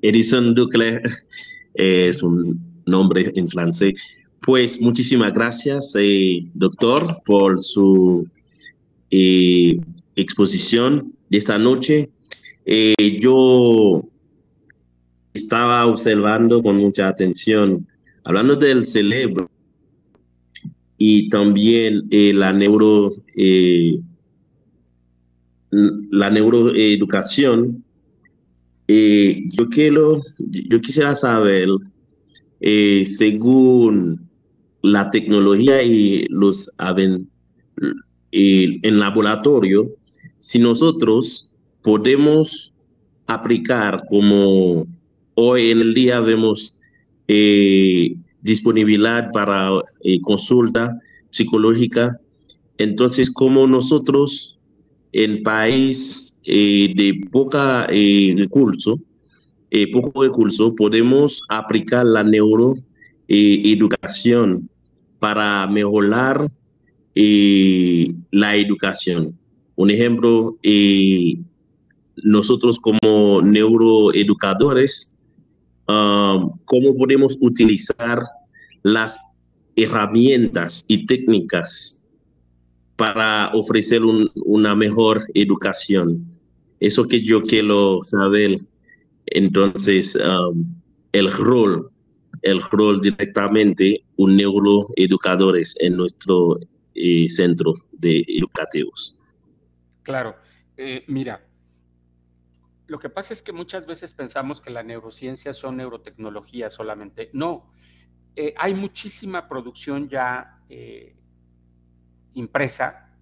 Edison Duclair es un nombre en francés. Pues muchísimas gracias, doctor, por su exposición de esta noche. Yo estaba observando con mucha atención, hablando del cerebro y también la neuroeducación. Yo quisiera saber, según la tecnología y los en laboratorio, si nosotros podemos aplicar, como hoy en el día vemos disponibilidad para consulta psicológica, entonces como nosotros en país de poco recurso, podemos aplicar la neuroeducación para mejorar la educación. Un ejemplo, nosotros como neuroeducadores, ¿cómo podemos utilizar las herramientas y técnicas para ofrecer una mejor educación? Eso que yo quiero saber. Entonces, el rol directamente un neuroeducadores en nuestro centro de educativos. Claro, mira, lo que pasa es que muchas veces pensamos que la neurociencia son neurotecnología solamente. No, hay muchísima producción ya impresa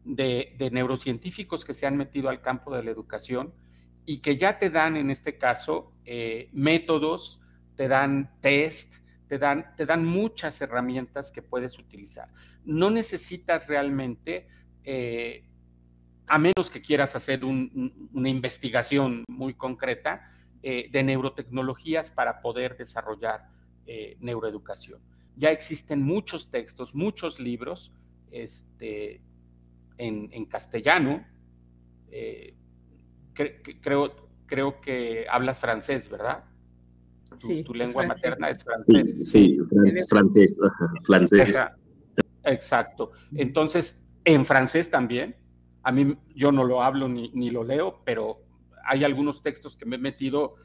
de neurocientíficos que se han metido al campo de la educación y que ya te dan, en este caso, métodos, te dan test, te dan muchas herramientas que puedes utilizar. No necesitas realmente, a menos que quieras hacer una investigación muy concreta, de neurotecnologías para poder desarrollar neuroeducación. Ya existen muchos textos, muchos libros en castellano. Creo que hablas francés, ¿verdad? Sí, Tu lengua francés. materna es francés. Sí, francés. Exacto. Entonces, en francés también. A mí, yo no lo hablo ni lo leo, pero hay algunos textos que me he metido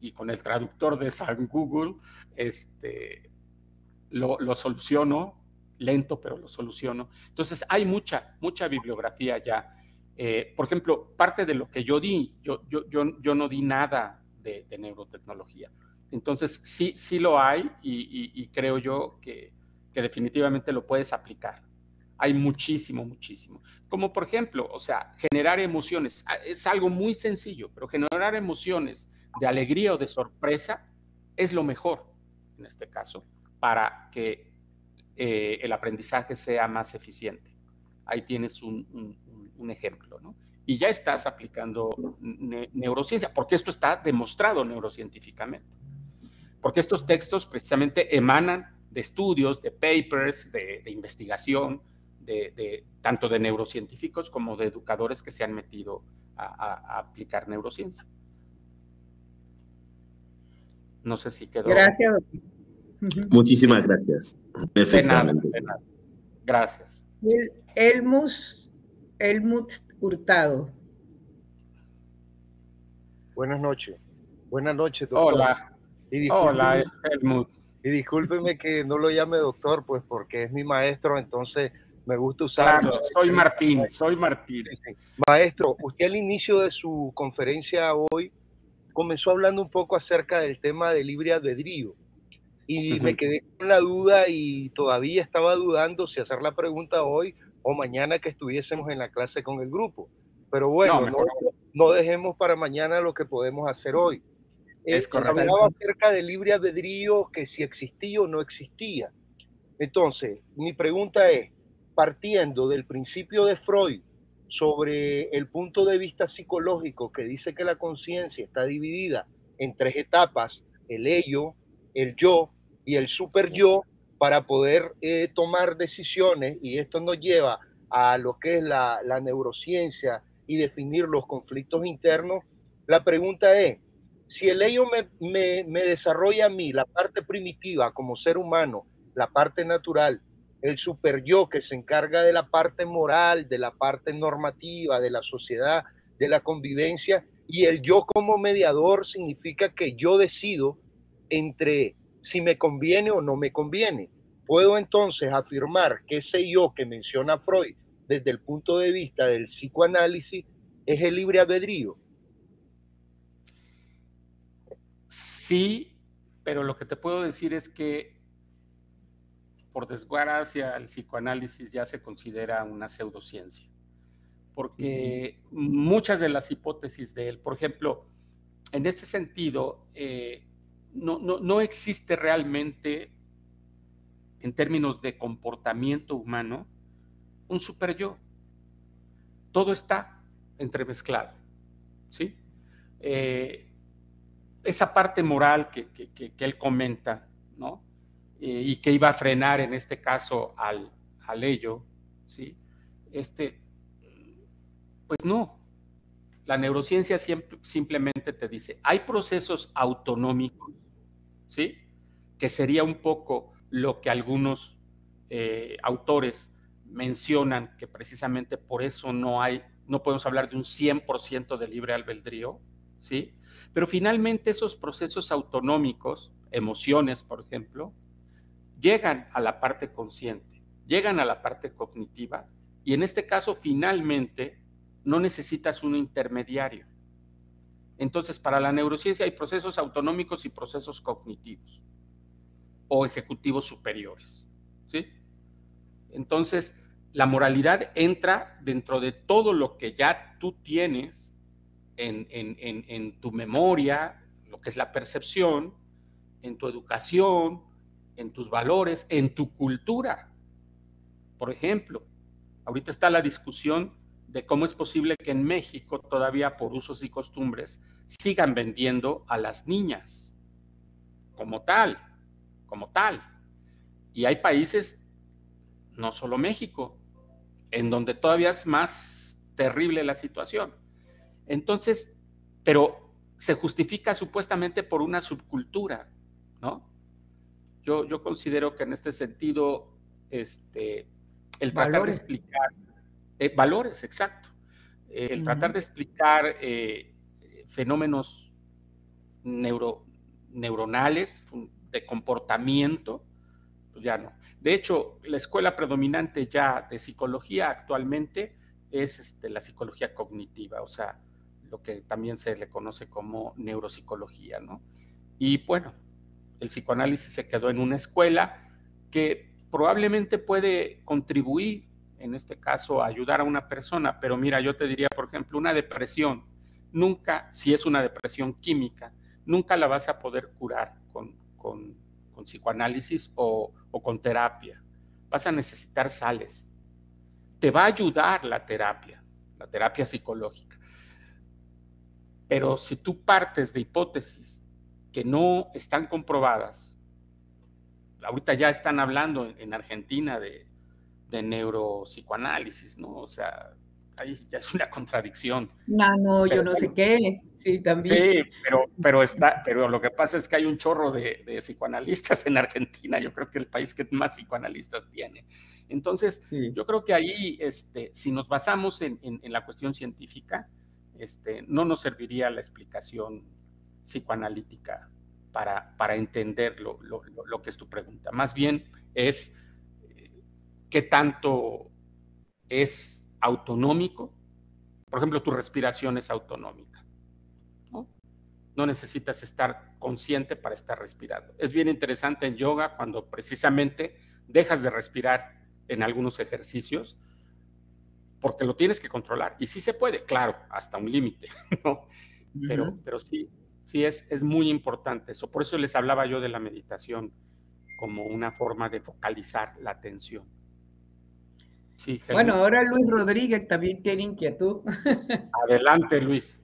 y con el traductor de San Google lo soluciono, lento, pero lo soluciono. Entonces, hay mucha bibliografía ya. Por ejemplo, parte de lo que yo di, yo no di nada de neurotecnología. Entonces, sí lo hay y creo yo que definitivamente lo puedes aplicar. Hay muchísimo. Como por ejemplo, o sea, generar emociones. Es algo muy sencillo, pero generar emociones de alegría o de sorpresa es lo mejor, en este caso, para que el aprendizaje sea más eficiente. Ahí tienes un ejemplo, ¿no? Y ya estás aplicando neurociencia, porque esto está demostrado neurocientíficamente. Porque estos textos precisamente emanan de estudios, de papers, de investigación, tanto de neurocientíficos como de educadores que se han metido a aplicar neurociencia. No sé si quedó. Gracias. Muchísimas gracias. Perfectamente. De nada. Gracias. Helmut Hurtado. Buenas noches, doctor. Hola. Hola, Helmut. Y discúlpeme que no lo llame doctor, pues porque es mi maestro, entonces me gusta usarlo. Claro, soy Martín. Sí. Maestro, usted al inicio de su conferencia hoy comenzó hablando un poco acerca del tema del libre albedrío. Y me quedé con la duda y todavía estaba dudando si hacer la pregunta hoy o mañana que estuviésemos en la clase con el grupo. Pero bueno, no dejemos para mañana lo que podemos hacer hoy. Se hablaba acerca del libre albedrío, que si existía o no existía. Entonces, mi pregunta es, partiendo del principio de Freud sobre el punto de vista psicológico que dice que la conciencia está dividida en 3 etapas, el ello, el yo y el super yo, para poder tomar decisiones, y esto nos lleva a lo que es la neurociencia y definir los conflictos internos. La pregunta es, si el ello me desarrolla a mí la parte primitiva como ser humano, la parte natural, el super yo que se encarga de la parte moral, de la parte normativa, de la sociedad, de la convivencia, y el yo como mediador significa que yo decido entre si me conviene o no me conviene. Puedo entonces afirmar que ese yo que menciona Freud desde el punto de vista del psicoanálisis es el libre albedrío. Sí, pero lo que te puedo decir es que por desgracia el psicoanálisis ya se considera una pseudociencia, porque muchas de las hipótesis de él, por ejemplo, en este sentido, no existe realmente, en términos de comportamiento humano, un super yo. Todo está entremezclado, ¿sí? Esa parte moral que él comenta, ¿no? Y que iba a frenar en este caso al ello, ¿sí? Pues no. La neurociencia simplemente te dice, hay procesos autonómicos, ¿sí? Que sería un poco lo que algunos autores mencionan, que precisamente por eso no podemos hablar de un 100% de libre albedrío, ¿sí? Pero finalmente esos procesos autonómicos, emociones, por ejemplo, llegan a la parte consciente, llegan a la parte cognitiva, y en este caso, finalmente, no necesitas un intermediario. Entonces, para la neurociencia hay procesos autonómicos y procesos cognitivos, o ejecutivos superiores, ¿sí? Entonces, la moralidad entra dentro de todo lo que ya tú tienes en tu memoria, lo que es la percepción, en tu educación, en tus valores, en tu cultura. Por ejemplo, ahorita está la discusión de cómo es posible que en México todavía por usos y costumbres sigan vendiendo a las niñas como tal. Y hay países, no solo México, en donde todavía es más terrible la situación. Entonces, pero se justifica supuestamente por una subcultura, ¿no? Yo considero que en este sentido, el tratar de explicar valores, exacto, el tratar de explicar fenómenos neuronales de comportamiento, pues ya no. De hecho, la escuela predominante ya de psicología actualmente es la psicología cognitiva, o sea, lo que también se le conoce como neuropsicología, ¿no? Y bueno, el psicoanálisis se quedó en una escuela que probablemente puede contribuir, en este caso, a ayudar a una persona, pero mira, yo te diría, por ejemplo, una depresión, nunca, si es una depresión química, nunca la vas a poder curar con psicoanálisis o con terapia. Vas a necesitar sales. Te va a ayudar la terapia psicológica. Pero si tú partes de hipótesis que no están comprobadas, ahorita ya están hablando en Argentina de neuropsicoanálisis, ¿no? O sea, ahí ya es una contradicción. No, yo no sé qué, sí, también. Sí, pero lo que pasa es que hay un chorro de psicoanalistas en Argentina, yo creo que el país que más psicoanalistas tiene. Entonces, sí, yo creo que ahí, si nos basamos en la cuestión científica, no nos serviría la explicación psicoanalítica para entender lo que es tu pregunta. Más bien es qué tanto es autonómico. Por ejemplo, tu respiración es autonómica, ¿no? No necesitas estar consciente para estar respirando. Es bien interesante en yoga cuando precisamente dejas de respirar en algunos ejercicios porque lo tienes que controlar. Y sí se puede, claro, hasta un límite, ¿no? Pero sí es muy importante eso. Por eso les hablaba yo de la meditación como una forma de focalizar la atención. Sí, bueno, ahora Luis Rodríguez también tiene inquietud. Adelante, Luis.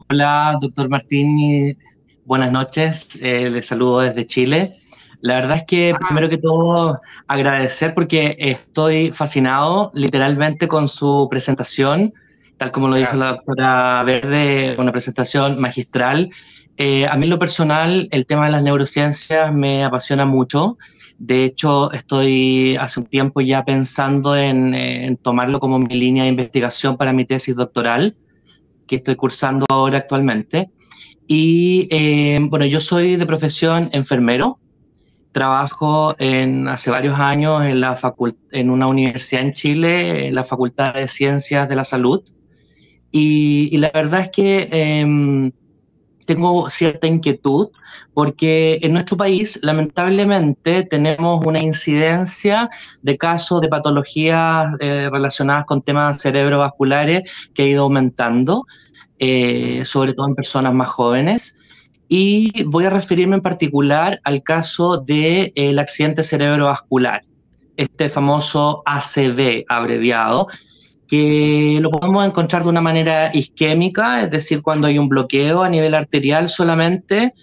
Hola, doctor Martín, buenas noches. Les saludo desde Chile. La verdad es que primero que todo agradecer porque estoy fascinado literalmente con su presentación, tal como lo dijo la doctora Verde, una presentación magistral. A mí en lo personal el tema de las neurociencias me apasiona mucho. De hecho, estoy hace un tiempo ya pensando en tomarlo como mi línea de investigación para mi tesis doctoral, que estoy cursando ahora actualmente. Y bueno, yo soy de profesión enfermero. Trabajo hace varios años en una universidad en Chile, en la Facultad de Ciencias de la Salud. Y la verdad es que tengo cierta inquietud porque en nuestro país lamentablemente tenemos una incidencia de casos de patologías relacionadas con temas cerebrovasculares que ha ido aumentando, sobre todo en personas más jóvenes. Y voy a referirme en particular al caso del accidente cerebrovascular, este famoso ACV abreviado, que lo podemos encontrar de una manera isquémica, es decir, cuando hay un bloqueo a nivel arterial solamente.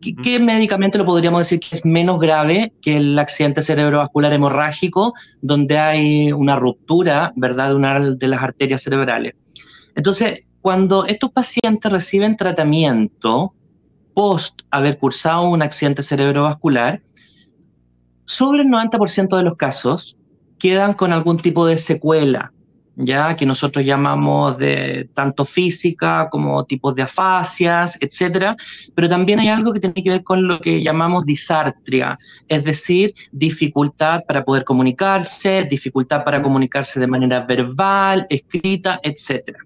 ¿Qué medicamento lo podríamos decir que es menos grave que el accidente cerebrovascular hemorrágico, donde hay una ruptura, ¿verdad?, de una de las arterias cerebrales? Entonces, cuando estos pacientes reciben tratamiento post haber cursado un accidente cerebrovascular, sobre el 90% de los casos quedan con algún tipo de secuela, ya que nosotros llamamos de tanto física como tipos de afasias, etcétera, pero también hay algo que tiene que ver con lo que llamamos disartria, es decir, dificultad para poder comunicarse, dificultad para comunicarse de manera verbal, escrita, etcétera.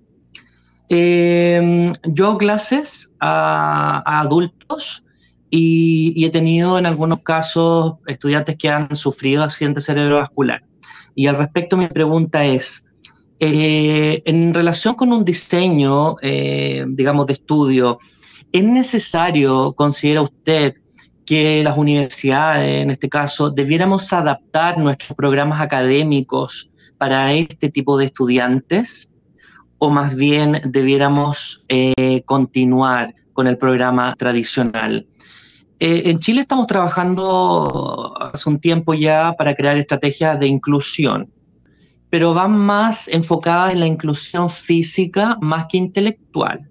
Yo hago clases a adultos y he tenido en algunos casos estudiantes que han sufrido accidente cerebrovascular. Y al respecto mi pregunta es, en relación con un diseño, digamos, de estudio, ¿es necesario, considera usted, que las universidades, en este caso, debiéramos adaptar nuestros programas académicos para este tipo de estudiantes? ¿O más bien debiéramos continuar con el programa tradicional? En Chile estamos trabajando hace un tiempo ya para crear estrategias de inclusión, pero van más enfocadas en la inclusión física más que intelectual.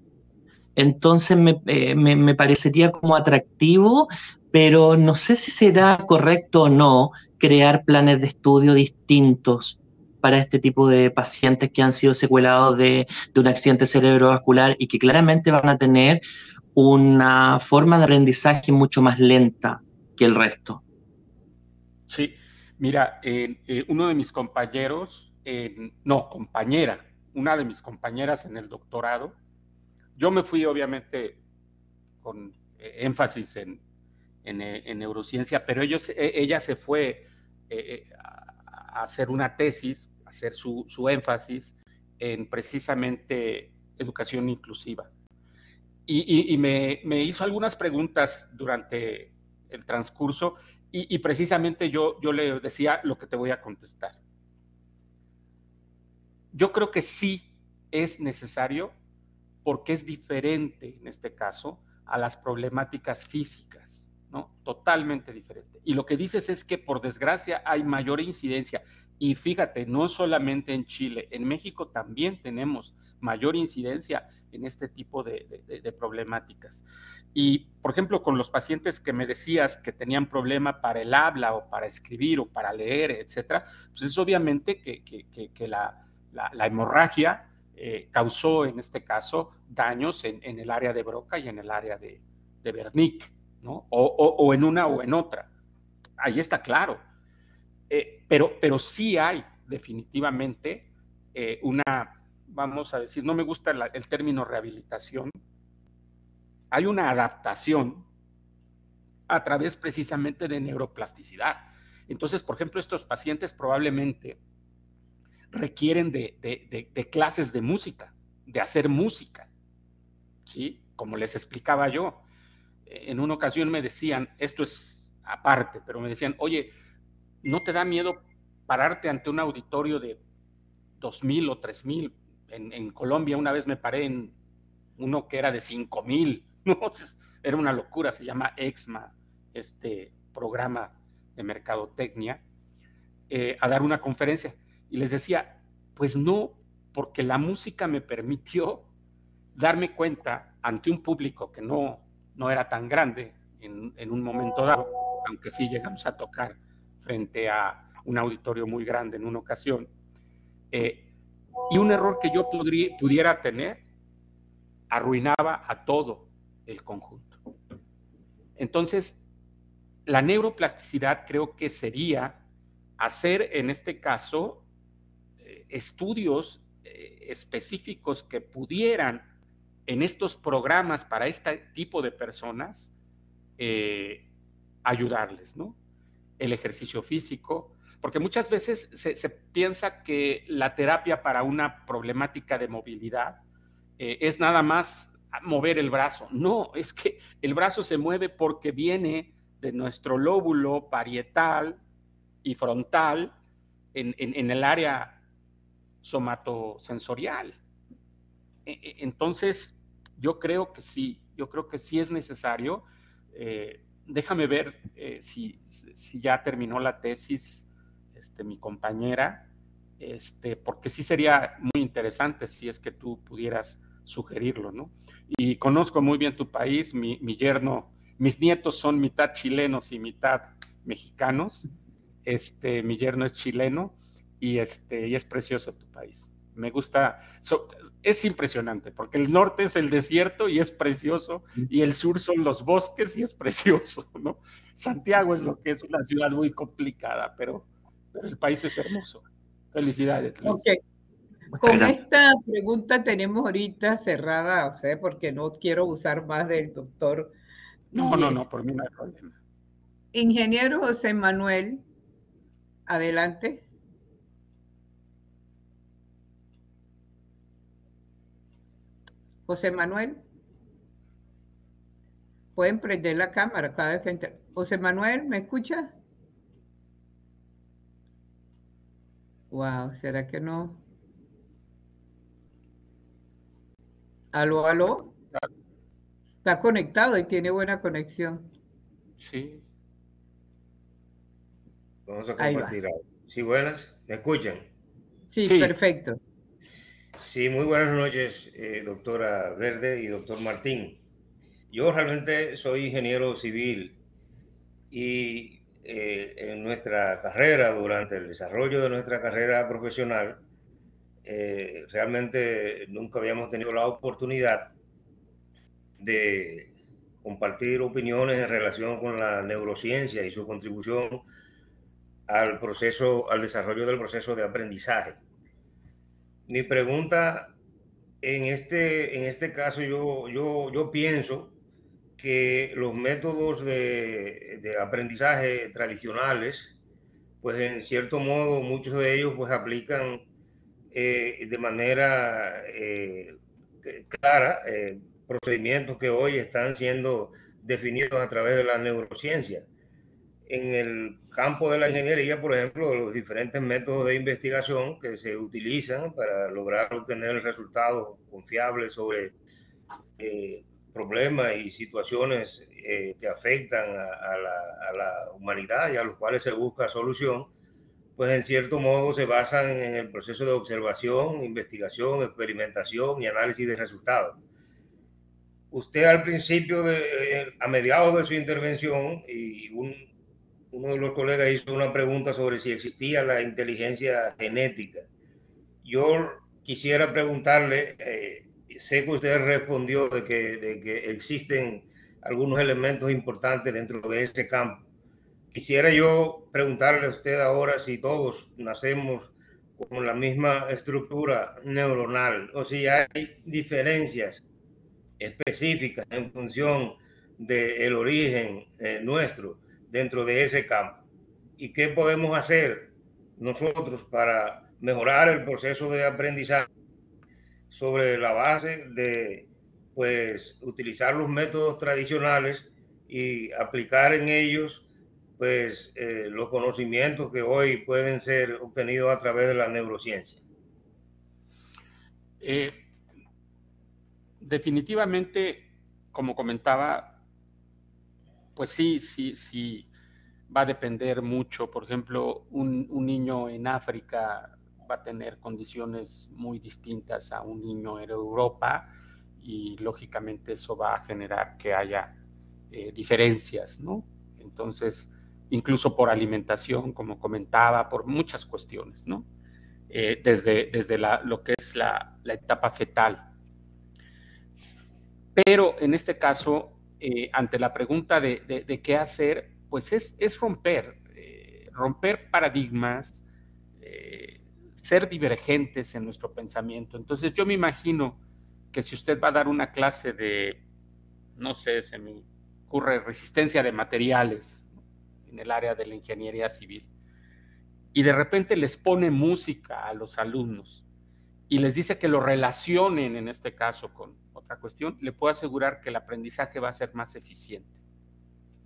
Entonces me parecería como atractivo, pero no sé si será correcto o no crear planes de estudio distintos para este tipo de pacientes que han sido secuelados de un accidente cerebrovascular y que claramente van a tener una forma de aprendizaje mucho más lenta que el resto. Sí, mira, uno de mis compañeros, una de mis compañeras en el doctorado, yo me fui obviamente con énfasis en neurociencia, pero ella se fue a hacer una tesis, a hacer su énfasis en precisamente educación inclusiva. Y me hizo algunas preguntas durante el transcurso y precisamente yo le decía lo que te voy a contestar. Yo creo que sí es necesario porque es diferente en este caso a las problemáticas físicas, ¿no? Totalmente diferente. Y lo que dices es que por desgracia hay mayor incidencia. Y fíjate, no solamente en Chile, en México también tenemos mayor incidencia en este tipo de problemáticas. Y, por ejemplo, con los pacientes que me decías que tenían problema para el habla o para escribir o para leer, etcétera, pues es obviamente que la hemorragia causó, en este caso, daños en el área de Broca y en el área de Wernicke, ¿no? O en una o en otra. Ahí está claro. Pero sí hay definitivamente vamos a decir, no me gusta el término rehabilitación, hay una adaptación a través precisamente de neuroplasticidad. Entonces, por ejemplo, estos pacientes probablemente requieren de clases de música, de hacer música, ¿sí? Como les explicaba yo, en una ocasión me decían, esto es aparte, pero me decían, oye, ¿no te da miedo pararte ante un auditorio de 2,000 o 3,000? En Colombia una vez me paré en uno que era de 5,000, ¿no? Era una locura, se llama EXMA, este programa de mercadotecnia, a dar una conferencia. Y les decía, pues no, porque la música me permitió darme cuenta ante un público que no era tan grande en un momento dado, aunque sí llegamos a tocar frente a un auditorio muy grande en una ocasión, y un error que yo pudiera tener arruinaba a todo el conjunto. Entonces, la neuroplasticidad creo que sería hacer en este caso estudios específicos que pudieran en estos programas para este tipo de personas ayudarles, ¿no? El ejercicio físico, porque muchas veces se piensa que la terapia para una problemática de movilidad es nada más mover el brazo. No, es que el brazo se mueve porque viene de nuestro lóbulo parietal y frontal en el área somatosensorial. Entonces, yo creo que sí es necesario. Déjame ver si ya terminó la tesis mi compañera, porque sí sería muy interesante si es que tú pudieras sugerirlo, ¿no? Y conozco muy bien tu país, mi yerno, mis nietos son mitad chilenos y mitad mexicanos, mi yerno es chileno y es precioso tu país. Me gusta, es impresionante, porque el norte es el desierto y es precioso, y el sur son los bosques y es precioso, ¿no? Santiago es lo que es una ciudad muy complicada, pero el país es hermoso. Felicidades, Luis. Ok. Con esta pregunta tenemos ahorita cerrada, o sea, porque no quiero usar más del doctor. No, por mí no hay problema. Ingeniero José Manuel, adelante. José Manuel, pueden prender la cámara cada vez que entre. José Manuel, ¿me escucha? Wow, ¿será que no? ¿Aló, aló? Está conectado y tiene buena conexión. Sí. Vamos a compartir algo. Sí, buenas, ¿me escuchan? Sí, perfecto. Sí, muy buenas noches, doctora Verde y doctor Martín. Yo realmente soy ingeniero civil y en nuestra carrera, durante el desarrollo de nuestra carrera profesional, realmente nunca habíamos tenido la oportunidad de compartir opiniones en relación con la neurociencia y su contribución al desarrollo del proceso de aprendizaje. Mi pregunta en este caso, yo pienso que los métodos de aprendizaje tradicionales, pues en cierto modo muchos de ellos pues aplican de manera clara procedimientos que hoy están siendo definidos a través de la neurociencia. En el campo de la ingeniería, por ejemplo, los diferentes métodos de investigación que se utilizan para lograr obtener resultados confiables sobre problemas y situaciones que afectan a la humanidad y a los cuales se busca solución, pues en cierto modo se basan en el proceso de observación, investigación, experimentación y análisis de resultados. Usted al principio, a mediados de su intervención, y uno de los colegas hizo una pregunta sobre si existía la inteligencia genética. Yo quisiera preguntarle, sé que usted respondió de que existen algunos elementos importantes dentro de ese campo. Quisiera yo preguntarle a usted ahora si todos nacemos con la misma estructura neuronal o si hay diferencias específicas en función del origen nuestro dentro de ese campo. ¿Y qué podemos hacer nosotros para mejorar el proceso de aprendizaje sobre la base de pues utilizar los métodos tradicionales y aplicar en ellos pues los conocimientos que hoy pueden ser obtenidos a través de la neurociencia? Definitivamente, como comentaba, pues sí va a depender mucho. Por ejemplo, un niño en África va a tener condiciones muy distintas a un niño en Europa, y lógicamente eso va a generar que haya diferencias, ¿no? Entonces, incluso por alimentación, como comentaba, por muchas cuestiones, ¿no? Desde lo que es la etapa fetal. Pero en este caso, ante la pregunta de qué hacer, pues es romper paradigmas, ser divergentes en nuestro pensamiento. Entonces yo me imagino que si usted va a dar una clase de, no sé, se me ocurre resistencia de materiales, ¿no?, en el área de la ingeniería civil, y de repente les pone música a los alumnos y les dice que lo relacionen, en este caso, con otra cuestión, le puedo asegurar que el aprendizaje va a ser más eficiente,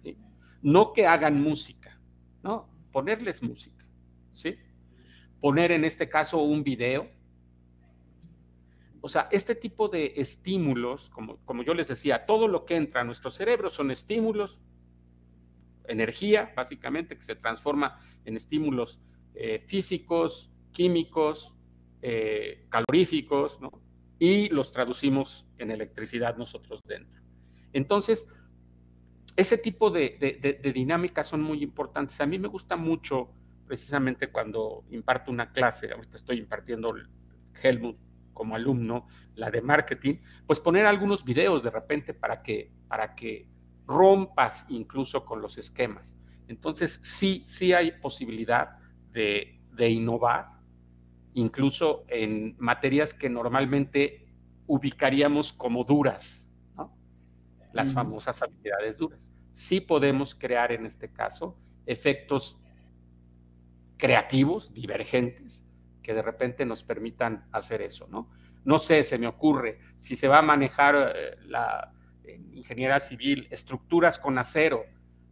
¿sí? No que hagan música, ¿no? Ponerles música, ¿sí? Poner en este caso un video, O sea, este tipo de estímulos, como yo les decía, todo lo que entra a nuestro cerebro son estímulos, energía, básicamente, que se transforma en estímulos físicos, químicos, caloríficos, ¿no? Y los traducimos en electricidad nosotros dentro. Entonces, ese tipo de dinámicas son muy importantes. A mí me gusta mucho, precisamente cuando imparto una clase, ahorita estoy impartiendo Helmut como alumno, la de marketing, pues poner algunos videos de repente para que rompas incluso con los esquemas. Entonces, sí hay posibilidad de innovar, incluso en materias que normalmente ubicaríamos como duras, ¿no? Las famosas habilidades duras. Sí podemos crear en este caso efectos creativos, divergentes, que de repente nos permitan hacer eso, ¿no? No sé, se me ocurre, si se va a manejar la ingeniería civil, estructuras con acero,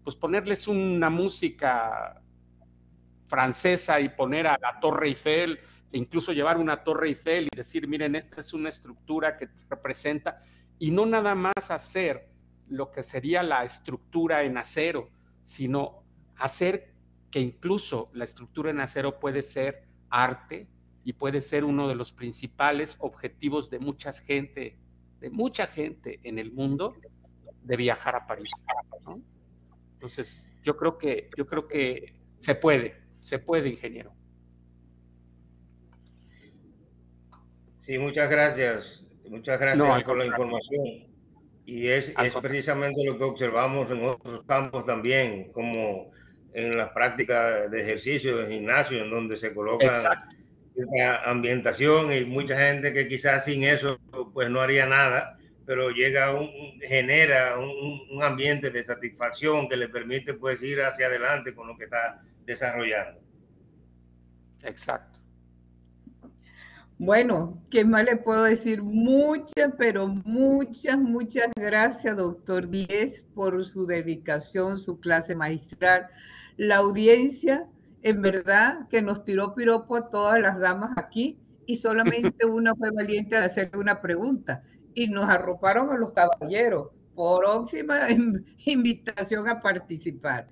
pues ponerles una música francesa y poner a la Torre Eiffel, e incluso llevar una Torre Eiffel y decir, miren, esta es una estructura que representa, y no nada más hacer lo que sería la estructura en acero, sino hacer que incluso la estructura en acero puede ser arte y puede ser uno de los principales objetivos de mucha gente en el mundo de viajar a París, ¿no? Entonces, yo creo que se puede, ingeniero. Sí, muchas gracias por la información. Y es precisamente lo que observamos en otros campos también, como en las prácticas de ejercicio, de gimnasio, en donde se colocan la ambientación y mucha gente que quizás sin eso pues no haría nada, pero genera un ambiente de satisfacción que le permite pues ir hacia adelante con lo que está desarrollando. Exacto. Bueno, ¿qué más le puedo decir? Muchas gracias, doctor Díez, por su dedicación, su clase magistral. La audiencia, en verdad, que nos tiró piropo a todas las damas aquí y solamente una fue valiente de hacerle una pregunta y nos arroparon a los caballeros. Próxima invitación a participar.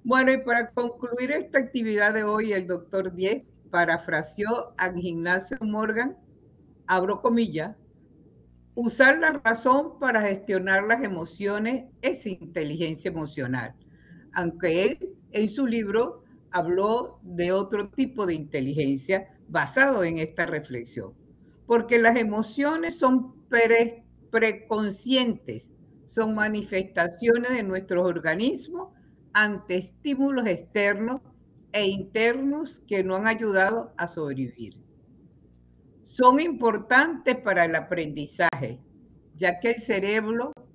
Bueno, y para concluir esta actividad de hoy, el doctor Díez parafraseó a Ignacio Morgan, abro comillas, usar la razón para gestionar las emociones es inteligencia emocional, aunque él en su libro habló de otro tipo de inteligencia basado en esta reflexión, porque las emociones son preconscientes, son manifestaciones de nuestros organismos ante estímulos externos e internos que no han ayudado a sobrevivir. Son importantes para el aprendizaje, ya que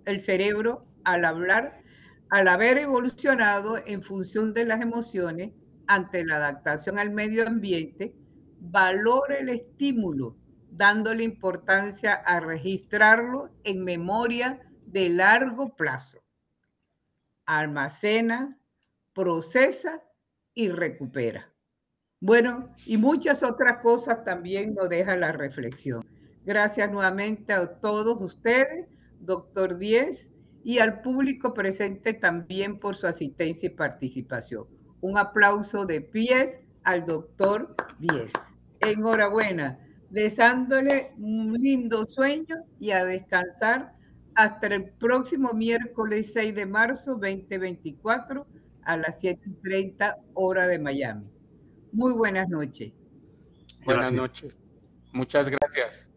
el cerebro al haber evolucionado en función de las emociones ante la adaptación al medio ambiente, valora el estímulo, dándole importancia a registrarlo en memoria de largo plazo. Almacena, procesa y recupera. Bueno, y muchas otras cosas también nos deja la reflexión. Gracias nuevamente a todos ustedes, doctor Díez, y al público presente también por su asistencia y participación. Un aplauso de pies al doctor Díez. Enhorabuena, deseándole un lindo sueño y a descansar hasta el próximo miércoles 6 de marzo 2024 a las 7:30 hora de Miami. Muy buenas noches. Buenas noches. Muchas gracias.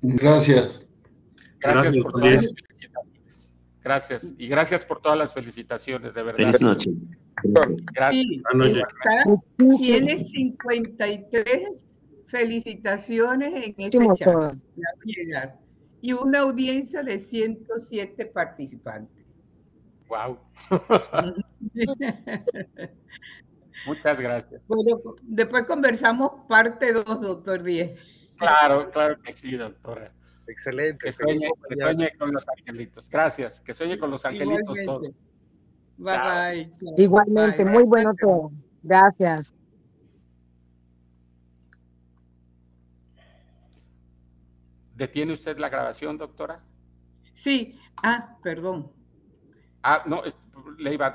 Gracias. Gracias por todas las felicitaciones. Gracias. Y gracias por todas las felicitaciones, de verdad. Feliz noche. Gracias. Sí, tiene 53 felicitaciones en ese chat. Llegar. Y una audiencia de 107 participantes. Wow. Muchas gracias. Bueno, después conversamos parte 2, doctor Díez. Claro que sí, doctora. Excelente. Que sueñe con los angelitos. Gracias. Que sueñe con los angelitos todos. Bye. Igualmente, muy bueno todo. Gracias. ¿Detiene usted la grabación, doctora? Sí, perdón. No, le iba